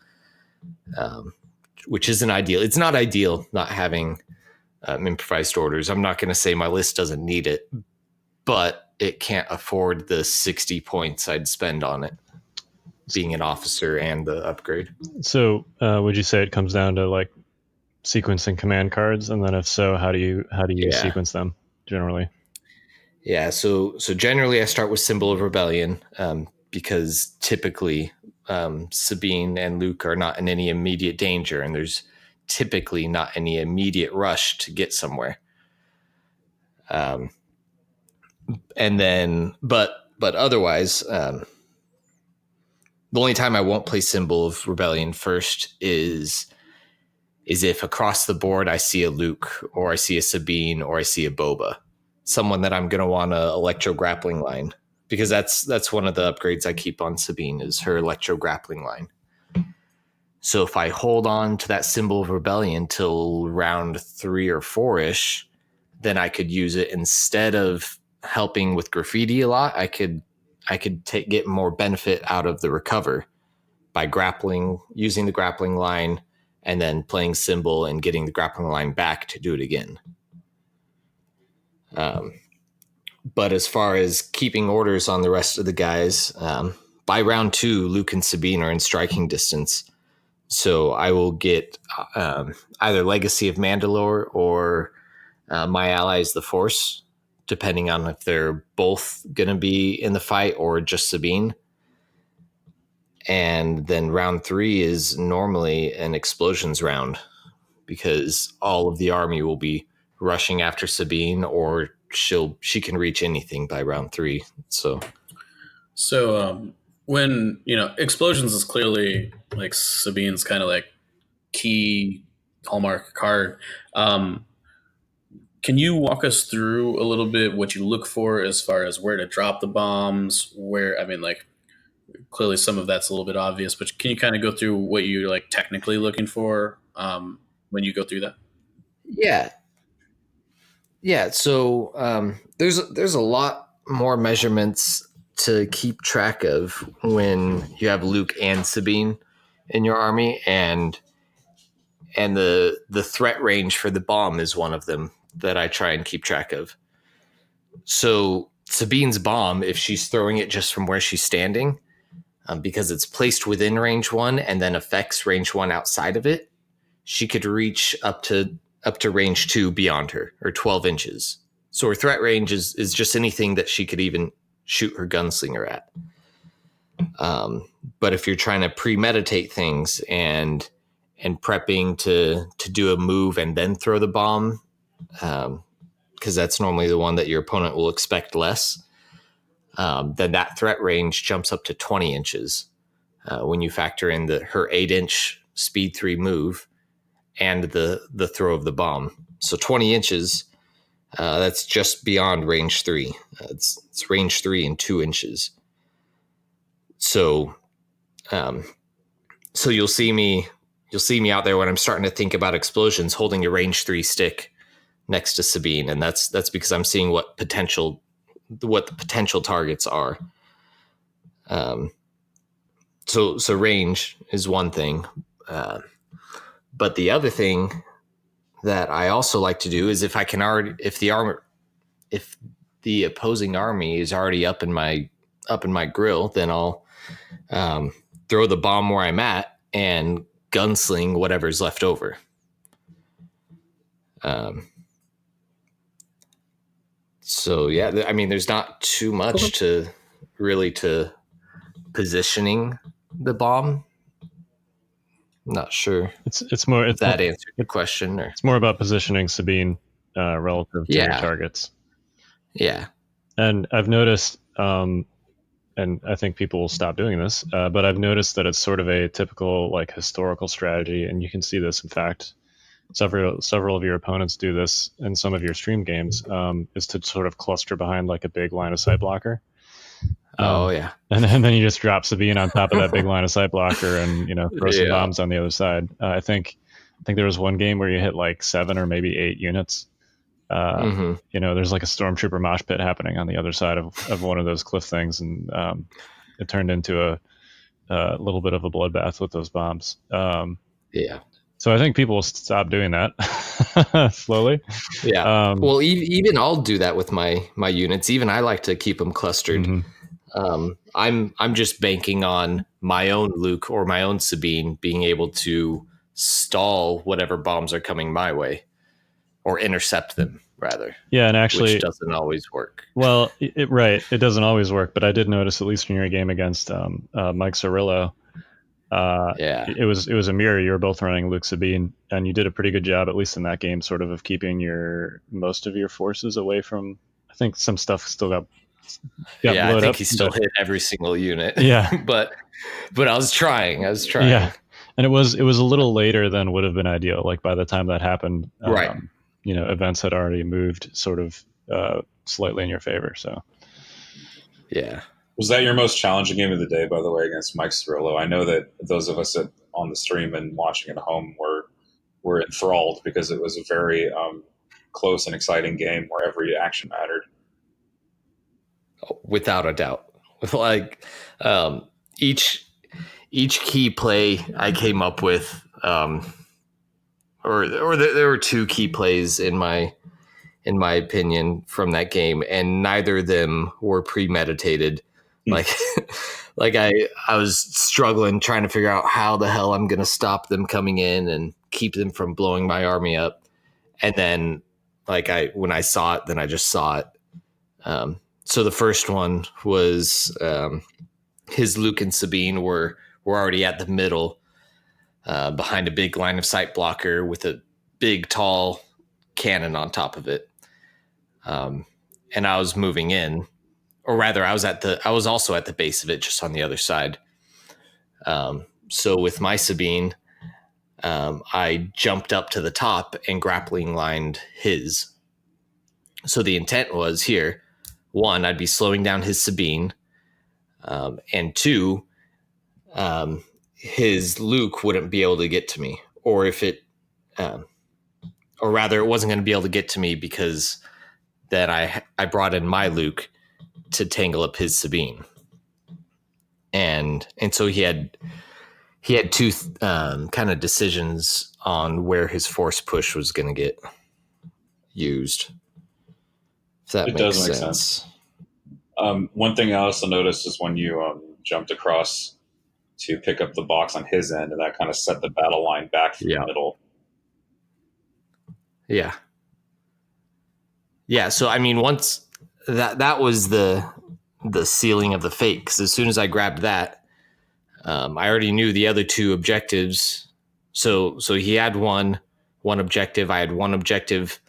which isn't ideal. It's not ideal not having improvised orders. I'm not going to say my list doesn't need it, but it can't afford the 60 points I'd spend on it, being an officer and the upgrade. So would you say it comes down to like sequencing command cards, and then if so, how do you sequence them generally? Yeah, so generally I start with Symbol of Rebellion, because typically Sabine and Luke are not in any immediate danger, and there's typically not any immediate rush to get somewhere. And then, but otherwise, the only time I won't play Symbol of Rebellion first is if across the board I see a Luke or I see a Sabine or I see a Boba, someone that I'm going to want a electro grappling line, because that's one of the upgrades I keep on Sabine is her electro grappling line. So if I hold on to that Symbol of Rebellion till round 3 or 4-ish, then I could use it instead of helping with graffiti a lot. I could get more benefit out of the recover by grappling, using the grappling line, and then playing Symbol and getting the grappling line back to do it again. But as far as keeping orders on the rest of the guys, by round 2, Luke and Sabine are in striking distance. So I will get either Legacy of Mandalore or My Allies, the Force, depending on if they're both going to be in the fight or just Sabine. And then round 3 is normally an explosions round because all of the army will be rushing after Sabine, or she can reach anything by round 3. So when, explosions is clearly like Sabine's kind of like key hallmark card. Can you walk us through a little bit what you look for as far as where to drop the bombs, clearly some of that's a little bit obvious, but can you kind of go through what you're like technically looking for when you go through that? Yeah. So there's a lot more measurements to keep track of when you have Luke and Sabine in your army, and the threat range for the bomb is one of them that I try and keep track of. So Sabine's bomb, if she's throwing it just from where she's standing, because it's placed within range 1 and then affects range 1 outside of it, she could reach up to range 2 beyond her, or 12 inches. So her threat range is just anything that she could even shoot her gunslinger at. But if you're trying to premeditate things and prepping to do a move and then throw the bomb, because that's normally the one that your opponent will expect less, then that threat range jumps up to 20 inches when you factor in her 8-inch speed 3 move and the throw of the bomb. So 20 inches, that's just beyond range 3. It's range 3 and 2 inches. So you'll see me out there when I'm starting to think about explosions, holding a range 3 stick next to Sabine, and that's because I'm seeing what the potential targets are. So range is one thing, but the other thing that I also like to do is if the opposing army is already up in my grill, then I'll throw the bomb where I'm at and gunsling whatever's left over. So yeah, I mean, there's not too much to positioning the bomb. I'm not sure. It's more if that answered your question, or it's more about positioning Sabine relative to your targets. Yeah, and I've noticed, and I think people will stop doing this, but I've noticed that it's sort of a typical like historical strategy, and you can see this. In fact, several of your opponents do this in some of your stream games, is to sort of cluster behind like a big line of sight blocker. And then you just drop Sabine on top of that big line of sight blocker and throw some bombs on the other side. I think there was one game where you hit like 7 or maybe 8 units. There's like a stormtrooper mosh pit happening on the other side of one of those cliff things, and it turned into a little bit of a bloodbath with those bombs. So I think people will stop doing that slowly. Yeah. Well, even I'll do that with my units. Even I like to keep them clustered. Mm-hmm. I'm just banking on my own Luke or my own Sabine being able to stall whatever bombs are coming my way, or intercept them rather. Yeah, and actually, which doesn't always work. Well, it doesn't always work, but I did notice, at least in your game against Mike Cirillo, it was a mirror. You were both running Luke Sabine, and you did a pretty good job, at least in that game, sort of keeping most of your forces away from. I think some stuff still got got I blown think up, he still hit every single unit. Yeah. but I was trying. Yeah, and it was a little later than would have been ideal. Like by the time that happened, Right. Events had already moved sort of slightly in your favor. So yeah. Was that your most challenging game of the day, by the way, against Mike Cirillo? I know that those of us on the stream and watching at home were enthralled because it was a very close and exciting game where every action mattered. Without a doubt. Like each key play I came up with, or there were two key plays in my opinion from that game, and neither of them were premeditated. Like I was struggling trying to figure out how the hell I'm going to stop them coming in and keep them from blowing my army up. And then when I saw it, then I just saw it. So the first one was his Luke and Sabine were already at the middle behind a big line of sight blocker with a big, tall cannon on top of it. And I was moving in, or rather I was also at the base of it, just on the other side. So with my Sabine, I jumped up to the top and grappling lined his. So the intent was here, one, I'd be slowing down his Sabine, and two, his Luke wouldn't be able to get to me, or if it, or rather, it wasn't going to be able to get to me because then I brought in my Luke to tangle up his Sabine, and so he had two kind of decisions on where his force push was going to get used. If that It does make sense. One thing I also noticed is when you jumped across to pick up the box on his end, and that kind of set the battle line back from the middle. Yeah. Yeah. So, I mean, once that was the sealing of the fate, because as soon as I grabbed that, I already knew the other two objectives. So he had one objective. I had one objective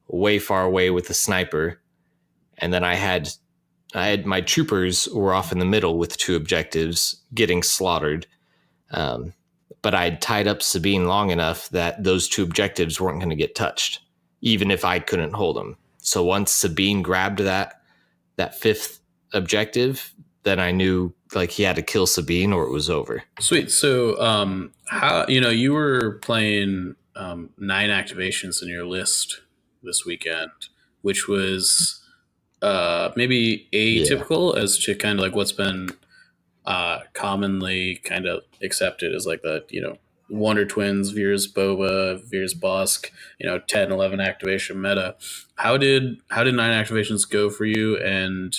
way far away with the sniper. And then I had my troopers were off in the middle with two objectives getting slaughtered. But I'd tied up Sabine long enough that those two objectives weren't going to get touched, even if I couldn't hold them. So once Sabine grabbed that fifth objective, then I knew he had to kill Sabine or it was over. Sweet. So how you were playing 9 activations in your list this weekend, which was maybe atypical as to kind of what's been commonly kind of accepted as the Wonder Twins, Veer's Boba, Veer's Bosk, 10, 11 activation meta. How did 9 activations go for you? And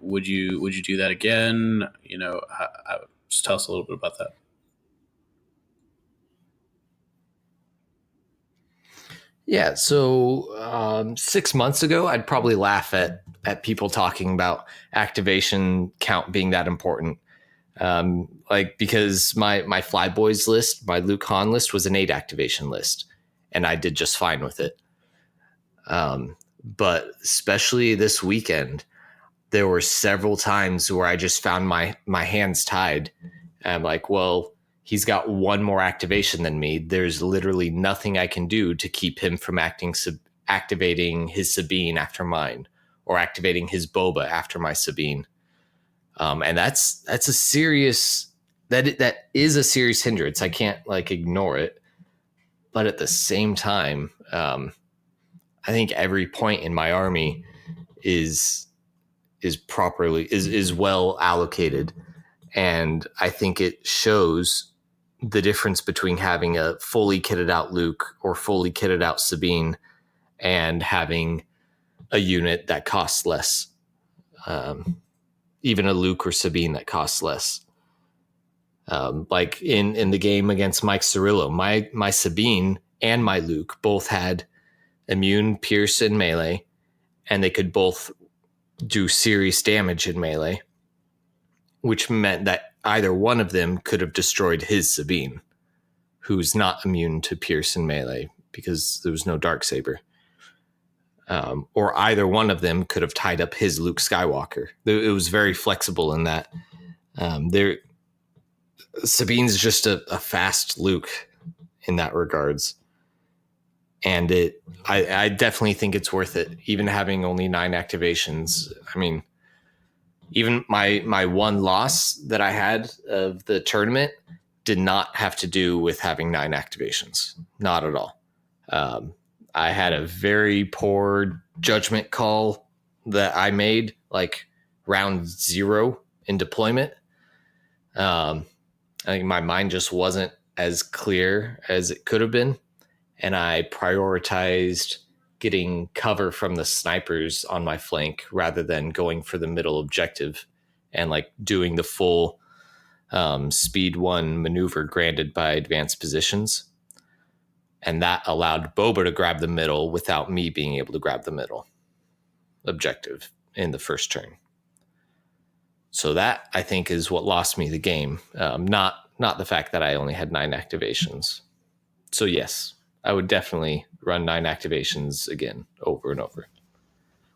would you do that again? Just tell us a little bit about that. Yeah, so 6 months ago, I'd probably laugh at people talking about activation count being that important. Because my Flyboys list, my Luke Han list was an 8 activation list, and I did just fine with it. But especially this weekend, there were several times where I just found my hands tied. And I'm like, well, he's got one more activation than me. There's literally nothing I can do to keep him from activating his Sabine after mine, or activating his Boba after my Sabine. And that's a serious, that is a serious hindrance. I can't ignore it, but at the same time, I think every point in my army is well allocated. And I think it shows the difference between having a fully kitted out Luke or fully kitted out Sabine and having a unit that costs less. Even a Luke or Sabine that costs less. In the game against Mike Cirillo, my Sabine and my Luke both had immune, pierce, and melee, and they could both do serious damage in melee, which meant that either one of them could have destroyed his Sabine, who's not immune to pierce and melee because there was no Darksaber. or either one of them could have tied up his Luke Skywalker. It was very flexible in that. Sabine's just a fast Luke in that regards. And I definitely think it's worth it, even having only 9 activations. I mean, even my one loss that I had of the tournament did not have to do with having 9 activations. Not at all. I had a very poor judgment call that I made, like round 0 in deployment. I think my mind just wasn't as clear as it could have been. And I prioritized getting cover from the snipers on my flank rather than going for the middle objective and like doing the full speed 1 maneuver granted by advanced positions. And that allowed Boba to grab the middle without me being able to grab the middle objective in the first turn. So that, I think, is what lost me the game, not the fact that I only had 9 activations. So yes, I would definitely run 9 activations again, over and over.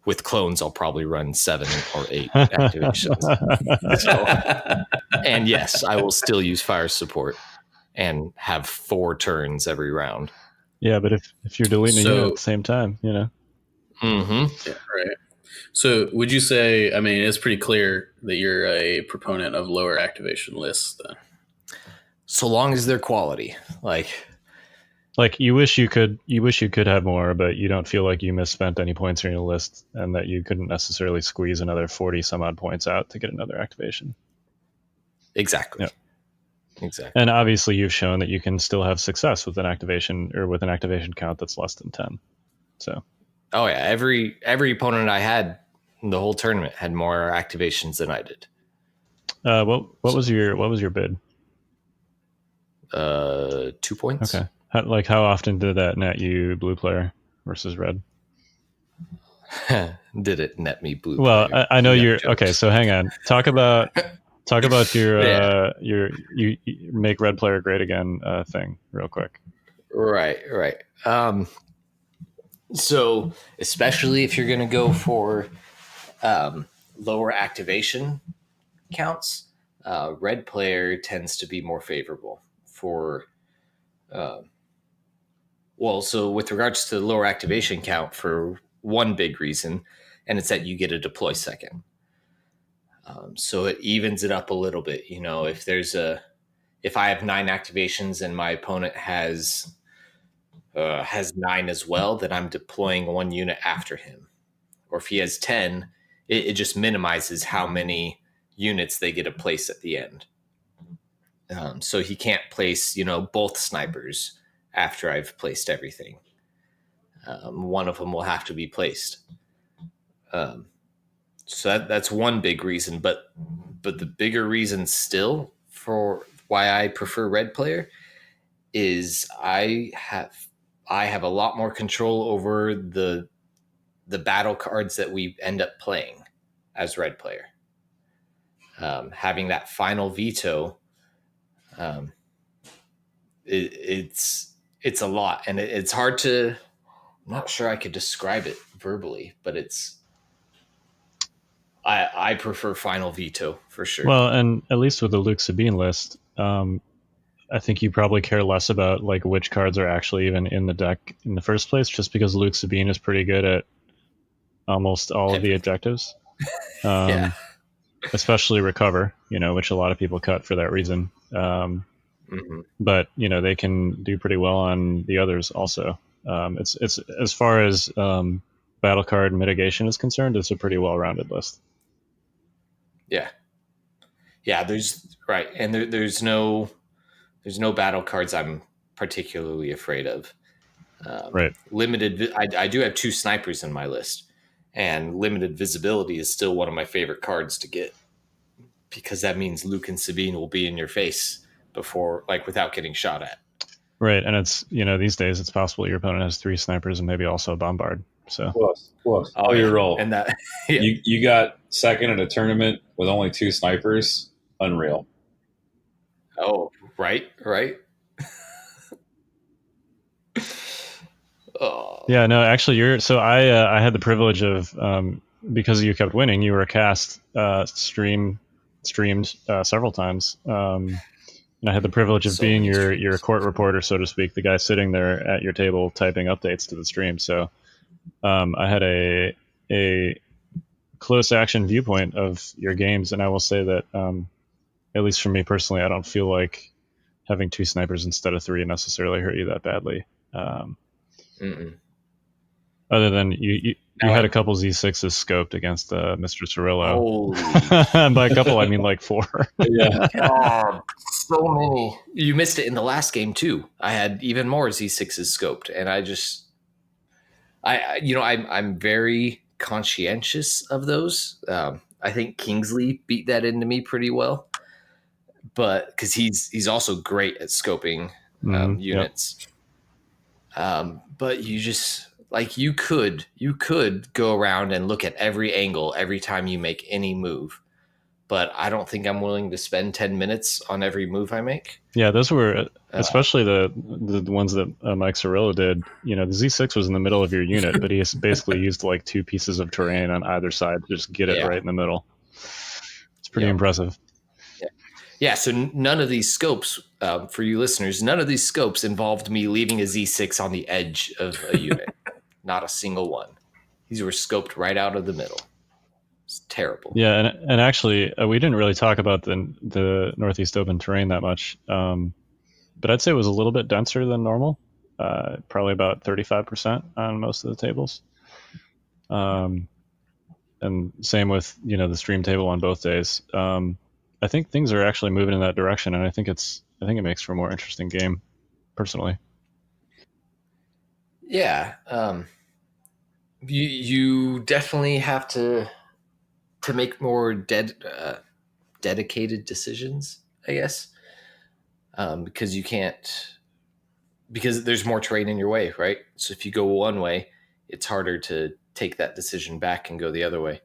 With clones, I'll probably run 7 or 8 activations. And yes, I will still use fire support and have 4 turns every round. Yeah, but if you're deleting a unit at the same time, you know. Mm-hmm. Yeah, right. So would you say, I mean, it's pretty clear that you're a proponent of lower activation lists then? So long as they're quality. Like you wish you could have more, but you don't feel like you misspent any points in your list and that you couldn't necessarily squeeze another 40 some odd points out to get another activation. Exactly. Yep. Exactly. And obviously you've shown that you can still have success with an activation or with an activation count that's less than 10. So oh yeah, every opponent I had in the whole tournament had more activations than I did. What was your bid? 2 points. Okay. How often did that net you blue player versus red? Did it net me blue? Well, player? I know you're okay. So hang on. Talk about your Yeah. you make red player great again thing real quick. Right. So especially if you're going to go for lower activation counts, red player tends to be more favorable for. So with regards to the lower activation count, for one big reason, and it's that you get a deploy second. So it evens it up a little bit. You know, if I have 9 activations and my opponent has 9 as well, then I'm deploying 1 unit after him. Or if he has 10, it just minimizes how many units they get to place at the end. So he can't place, both snipers after I've placed everything. One of them will have to be placed. So that's one big reason, but the bigger reason still for why I prefer red player is I have a lot more control over the battle cards that we end up playing as red player. Having that final veto, it's a lot, and it's hard to. I'm not sure I could describe it verbally, but I prefer final veto for sure. Well, and at least with the Luke Sabine list, I think you probably care less about like which cards are actually even in the deck in the first place, just because Luke Sabine is pretty good at almost all of the objectives. Yeah. Especially recover, which a lot of people cut for that reason. But they can do pretty well on the others also. It's as far as battle card mitigation is concerned, it's a pretty well-rounded list. Yeah. There's no battle cards I'm particularly afraid of. Right. Limited. I do have 2 snipers in my list, and limited visibility is still one of my favorite cards to get, because that means Luke and Sabine will be in your face without getting shot at. Right, and it's these days it's possible your opponent has 3 snipers and maybe also a bombard. So Plus. Oh, Your roll. And that yeah. You got second in a tournament with only 2 snipers. Unreal. Oh, right. Oh, Yeah, no, actually, I had the privilege of because you kept winning, you were a cast streamed several times. And I had the privilege of so being many your streams. court reporter, so to speak, the guy sitting there at your table typing updates to the stream. So I had a close action viewpoint of your games, and I will say that at least for me personally, I don't feel like having 2 snipers instead of 3 necessarily hurt you that badly. Other than you had a couple Z6s scoped against Mr. Cirillo. Holy By a couple, I mean like 4. Yeah. God, so many. You missed it in the last game too. I had even more Z6s scoped, and I'm very conscientious of those. I think Kingsley beat that into me pretty well, but because he's also great at scoping units. But you just like you could go around and look at every angle every time you make any move, but I don't think I'm willing to spend 10 minutes on every move I make. Yeah, those were especially the ones that Mike Cirillo did. The Z6 was in the middle of your unit, but he basically used like 2 pieces of terrain on either side to just get it right in the middle. It's pretty impressive. Yeah, so none of these scopes, for you listeners, none of these scopes involved me leaving a Z6 on the edge of a unit. Not a single one. These were scoped right out of the middle. It's terrible. Yeah, and actually, we didn't really talk about the Northeast Open terrain that much, but I'd say it was a little bit denser than normal, probably about 35% on most of the tables. And same with the stream table on both days. I think things are actually moving in that direction, and I think it makes for a more interesting game, personally. Yeah, you definitely have to make more dedicated decisions, I guess, because you can't, because there's more terrain in your way, right? So if you go one way, it's harder to take that decision back and go the other way.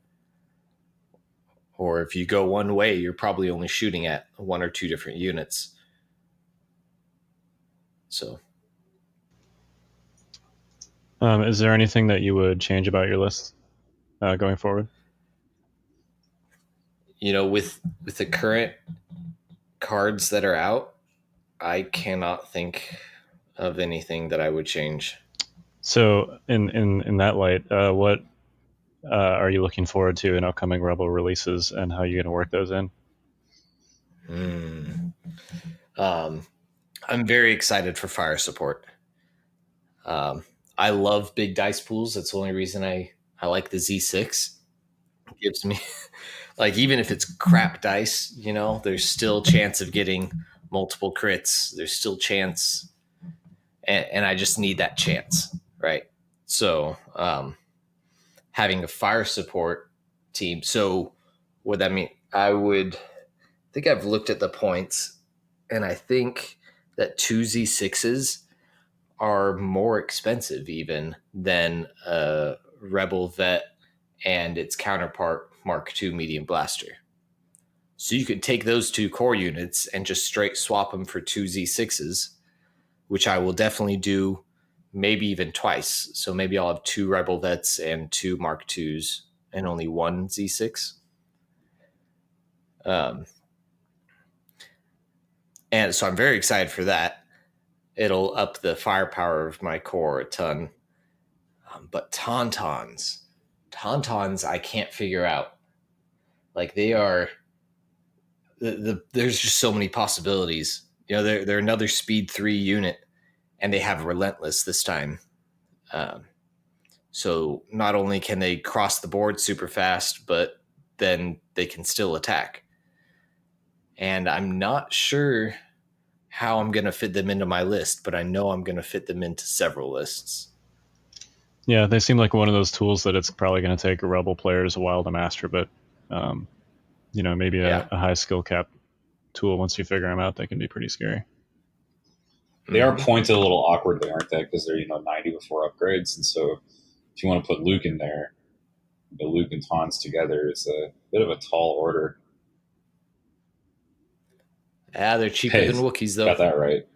Or if you go one way, you're probably only shooting at 1 or 2 different units. So, is there anything that you would change about your list going forward? With the current cards that are out, I cannot think of anything that I would change. So, in that light, what are you looking forward to in upcoming Rebel releases, and how are you going to work those in? I'm very excited for fire support. I love big dice pools. That's the only reason I like the Z6. It gives me, like, even if it's crap dice, there's still chance of getting multiple crits. There's still chance, and I just need that chance, right? So, having a fire support team. So, what that mean? I think I've looked at the points, and I think that 2 Z6s are more expensive even than a Rebel Vet and its counterpart Mark II medium blaster. So you could take those 2 core units and just straight swap them for 2 Z6s, which I will definitely do, maybe even twice. So maybe I'll have 2 Rebel Vets and 2 Mark IIs and only 1 Z6. And so I'm very excited for that. It'll up the firepower of my core a ton. But Tauntauns, I can't figure out. Like, they are, there's just so many possibilities. They're another speed 3 unit, and they have Relentless this time. So not only can they cross the board super fast, but then they can still attack. And I'm not sure how I'm going to fit them into my list, but I know I'm going to fit them into several lists. Yeah, they seem like one of those tools that it's probably going to take Rebel players a while to master, but maybe a high skill cap tool, once you figure them out, they can be pretty scary. They are pointed a little awkwardly, aren't they? Because they're 90 before upgrades, and so if you want to put Luke in there, the Luke and Taunts together, it's a bit of a tall order. Yeah, they're cheaper than Wookiees, though. Got that right.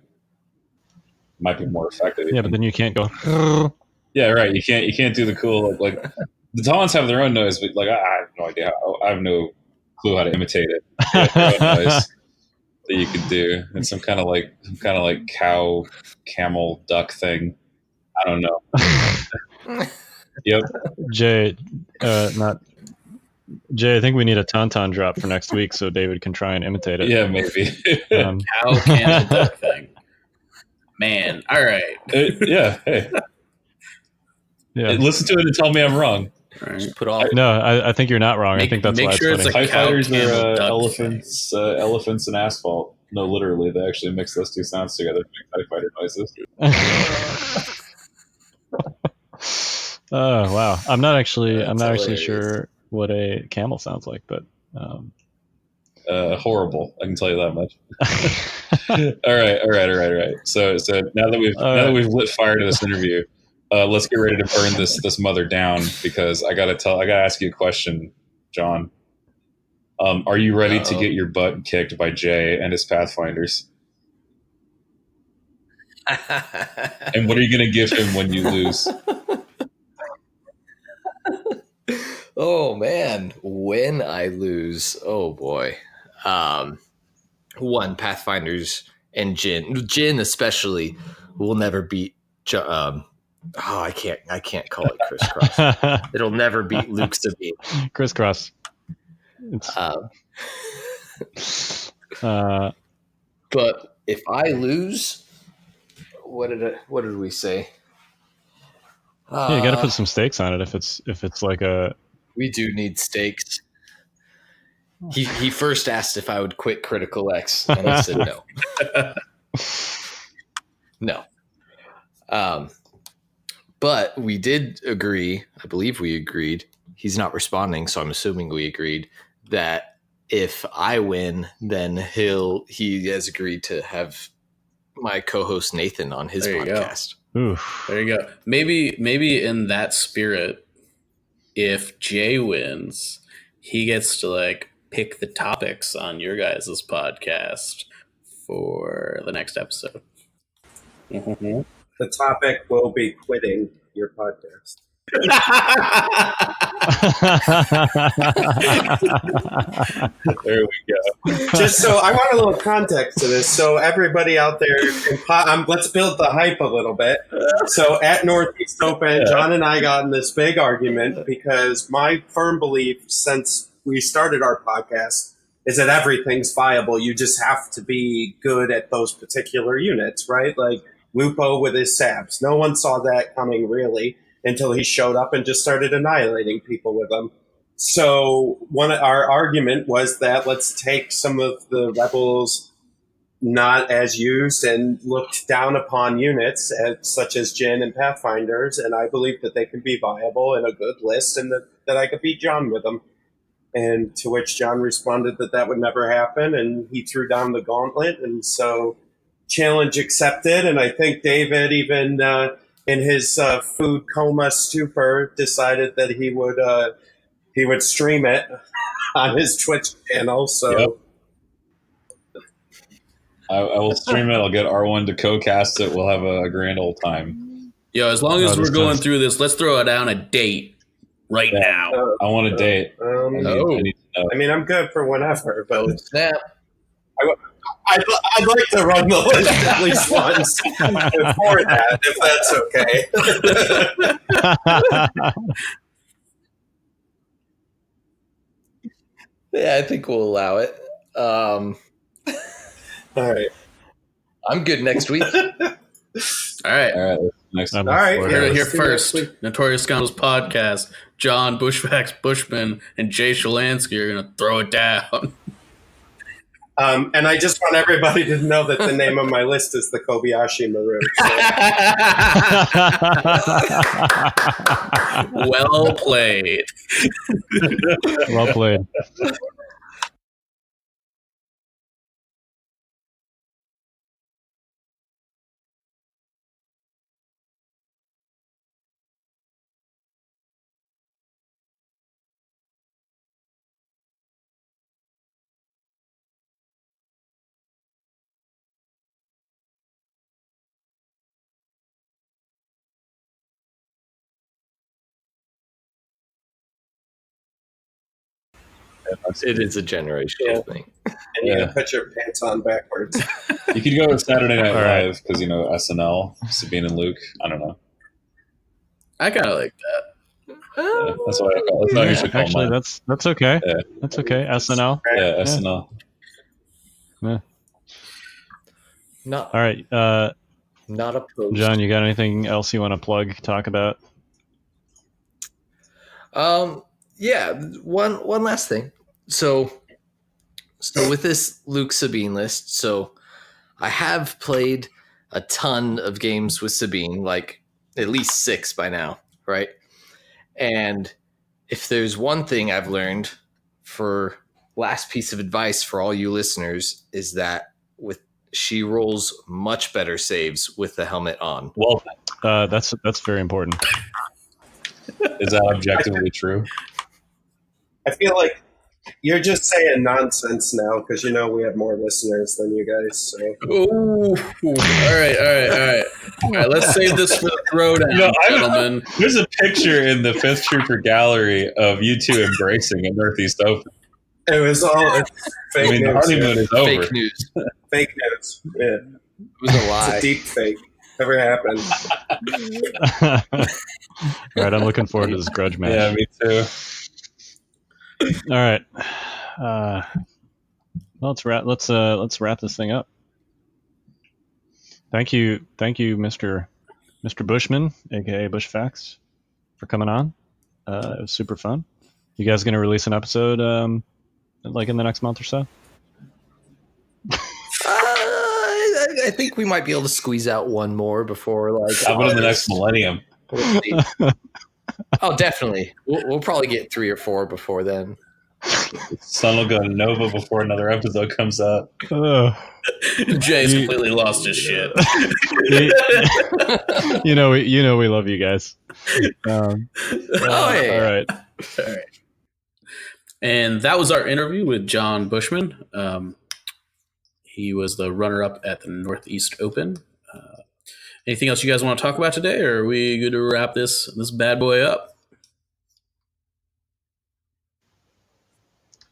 Might be more effective. Yeah, but then you can't go Yeah, right. You can't do the cool like the Tauntauns have their own noise, but like I have no idea. I have no clue how to imitate it. They have their own noise that you could do. It's some kind of like cow, camel, duck thing. I don't know. Yep. Jay, not Jay. I think we need a tauntaun drop for next week so David can try and imitate it. Yeah, maybe. Cow camel duck thing. Man, all right. Yeah. Hey. Yeah. Listen to it and tell me I'm wrong. All right. Just put all. No, I think you're not wrong. I think that's make why sure it's it's funny. a TIE cow, fighters camel, are duck elephants and asphalt. No, literally, they actually mix those two sounds together to make TIE fighter noises. Oh wow! I'm not actually hilarious. sure what a camel sounds like, but Horrible. I can tell you that much. All right. So now that we've lit fire to this interview, let's get ready to burn this mother down because I gotta ask you a question, John. Are you ready to get your butt kicked by Jay and his Pathfinders? And what are you gonna give him when you lose? Oh man, when I lose, oh boy. One, Pathfinders and Jin especially will never beat. I can't call it Kriss. It'll never beat Luke Sabine. crisscross. But if I lose, what did we say? Yeah, you got to put some stakes on it. If it's like a, we do need stakes. He first asked if I would quit Critical X, and I said no. No. But we did agree, I believe we agreed, he's not responding, so I'm assuming we agreed, that if I win, then he has agreed to have my co-host Nathan on his podcast. There you go. Maybe in that spirit, if Jay wins, he gets to like pick the topics on your guys' podcast for the next episode. The topic will be quitting your podcast. There we go. Just so I want a little context to this. So everybody out there, let's build the hype a little bit. So at Northeast Open, John and I got in this big argument because my firm belief since we started our podcast is that everything's viable. You just have to be good at those particular units, right? Like Lupo with his sabs. No one saw that coming really until he showed up and just started annihilating people with them. So our argument was that let's take some of the Rebels not as used and looked down upon units such as Jin and Pathfinders, and I believe that they can be viable in a good list and that I could beat John with them. And to which John responded that would never happen, and he threw down the gauntlet, and so challenge accepted. And I think David even in his food coma stupor decided that he would stream it on his Twitch channel. So yep. I will stream it. I'll get R1 to co-cast it. We'll have a grand old time. Yo, as long as we're going through this, let's throw down a date right now. I want a date. I need to know. I mean, I'm good for whenever, but Snap. I'd like to run the list at least once before that, if that's okay. Yeah, I think we'll allow it. All right. I'm good next week. All right. Next. All right. We're going to hear first. Notorious Scoundrels podcast. John, Bushfacts, Bushman, and Jay Shalansky are going to throw it down. And I just want everybody to know that the name of my list is the Kobayashi Maru. So. Well played. Well played. It is a generational thing. And you can put your pants on backwards. You could go with Saturday Night All right. Live because SNL, Sabine and Luke. I don't know. I kind of like that. Yeah, that's what I call it. That's what you should call Actually, mine. that's okay. Yeah. That's okay. SNL. Yeah, SNL. Yeah. Not All right, not opposed. John, you got anything else you want to plug? Talk about? Yeah, one last thing. So with this Luke Sabine list, so I have played a ton of games with Sabine, like at least 6 by now, right? And if there's one thing I've learned, for last piece of advice for all you listeners, is that she rolls much better saves with the helmet on. Well, That's very important. is that objectively true? I feel like you're just saying nonsense now because we have more listeners than you guys. So. Ooh. All right. Let's save this for the throwdown, gentlemen. There's a picture in the Fifth Trooper gallery of you two embracing a Northeast Open. It was all fake news. The honeymoon is over. Fake news. Fake news. Yeah. It was a lie. It's a deep fake. Never happened. All right, I'm looking forward to this grudge match. Yeah, me too. All right. Well, let's wrap this thing up. Thank you, Mr. Bushman, aka Bushfacts, for coming on. It was super fun. You guys gonna release an episode like in the next month or so? I think we might be able to squeeze out one more before How about in the next millennium? Oh, definitely. We'll probably get 3 or 4 before then. Sun will go Nova before another episode comes out. Jay's completely lost his shit. we love you guys. Yeah. All right. And that was our interview with John Bushman. He was the runner-up at the Northeast Open. Anything else you guys want to talk about today, or are we good to wrap this bad boy up?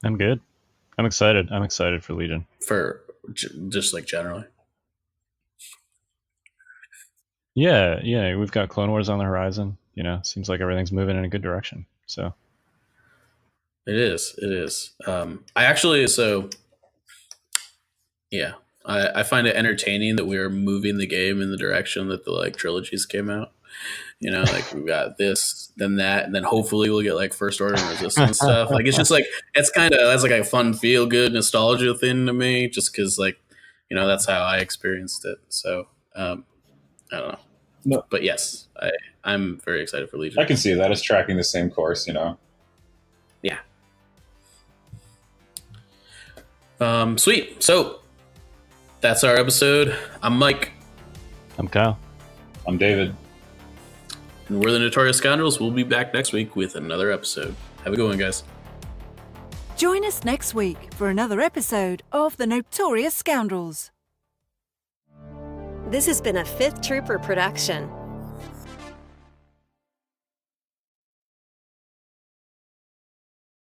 I'm good. I'm excited. I'm excited for Legion. For just like generally. Yeah. We've got Clone Wars on the horizon. Seems like everything's moving in a good direction. So it is. I find it entertaining that we are moving the game in the direction that the trilogies came out. We've got this, then that, and then hopefully we'll get First Order and Resistance stuff. It's just that's a fun, feel good nostalgia thing to me, just because that's how I experienced it. So I don't know. No. But yes, I'm very excited for Legion. I can see that. It's tracking the same course, Yeah. Sweet. So that's our episode. I'm Mike. I'm Kyle. I'm David. And we're the Notorious Scoundrels. We'll be back next week with another episode. Have a good one, guys. Join us next week for another episode of the Notorious Scoundrels. This has been a Fifth Trooper production.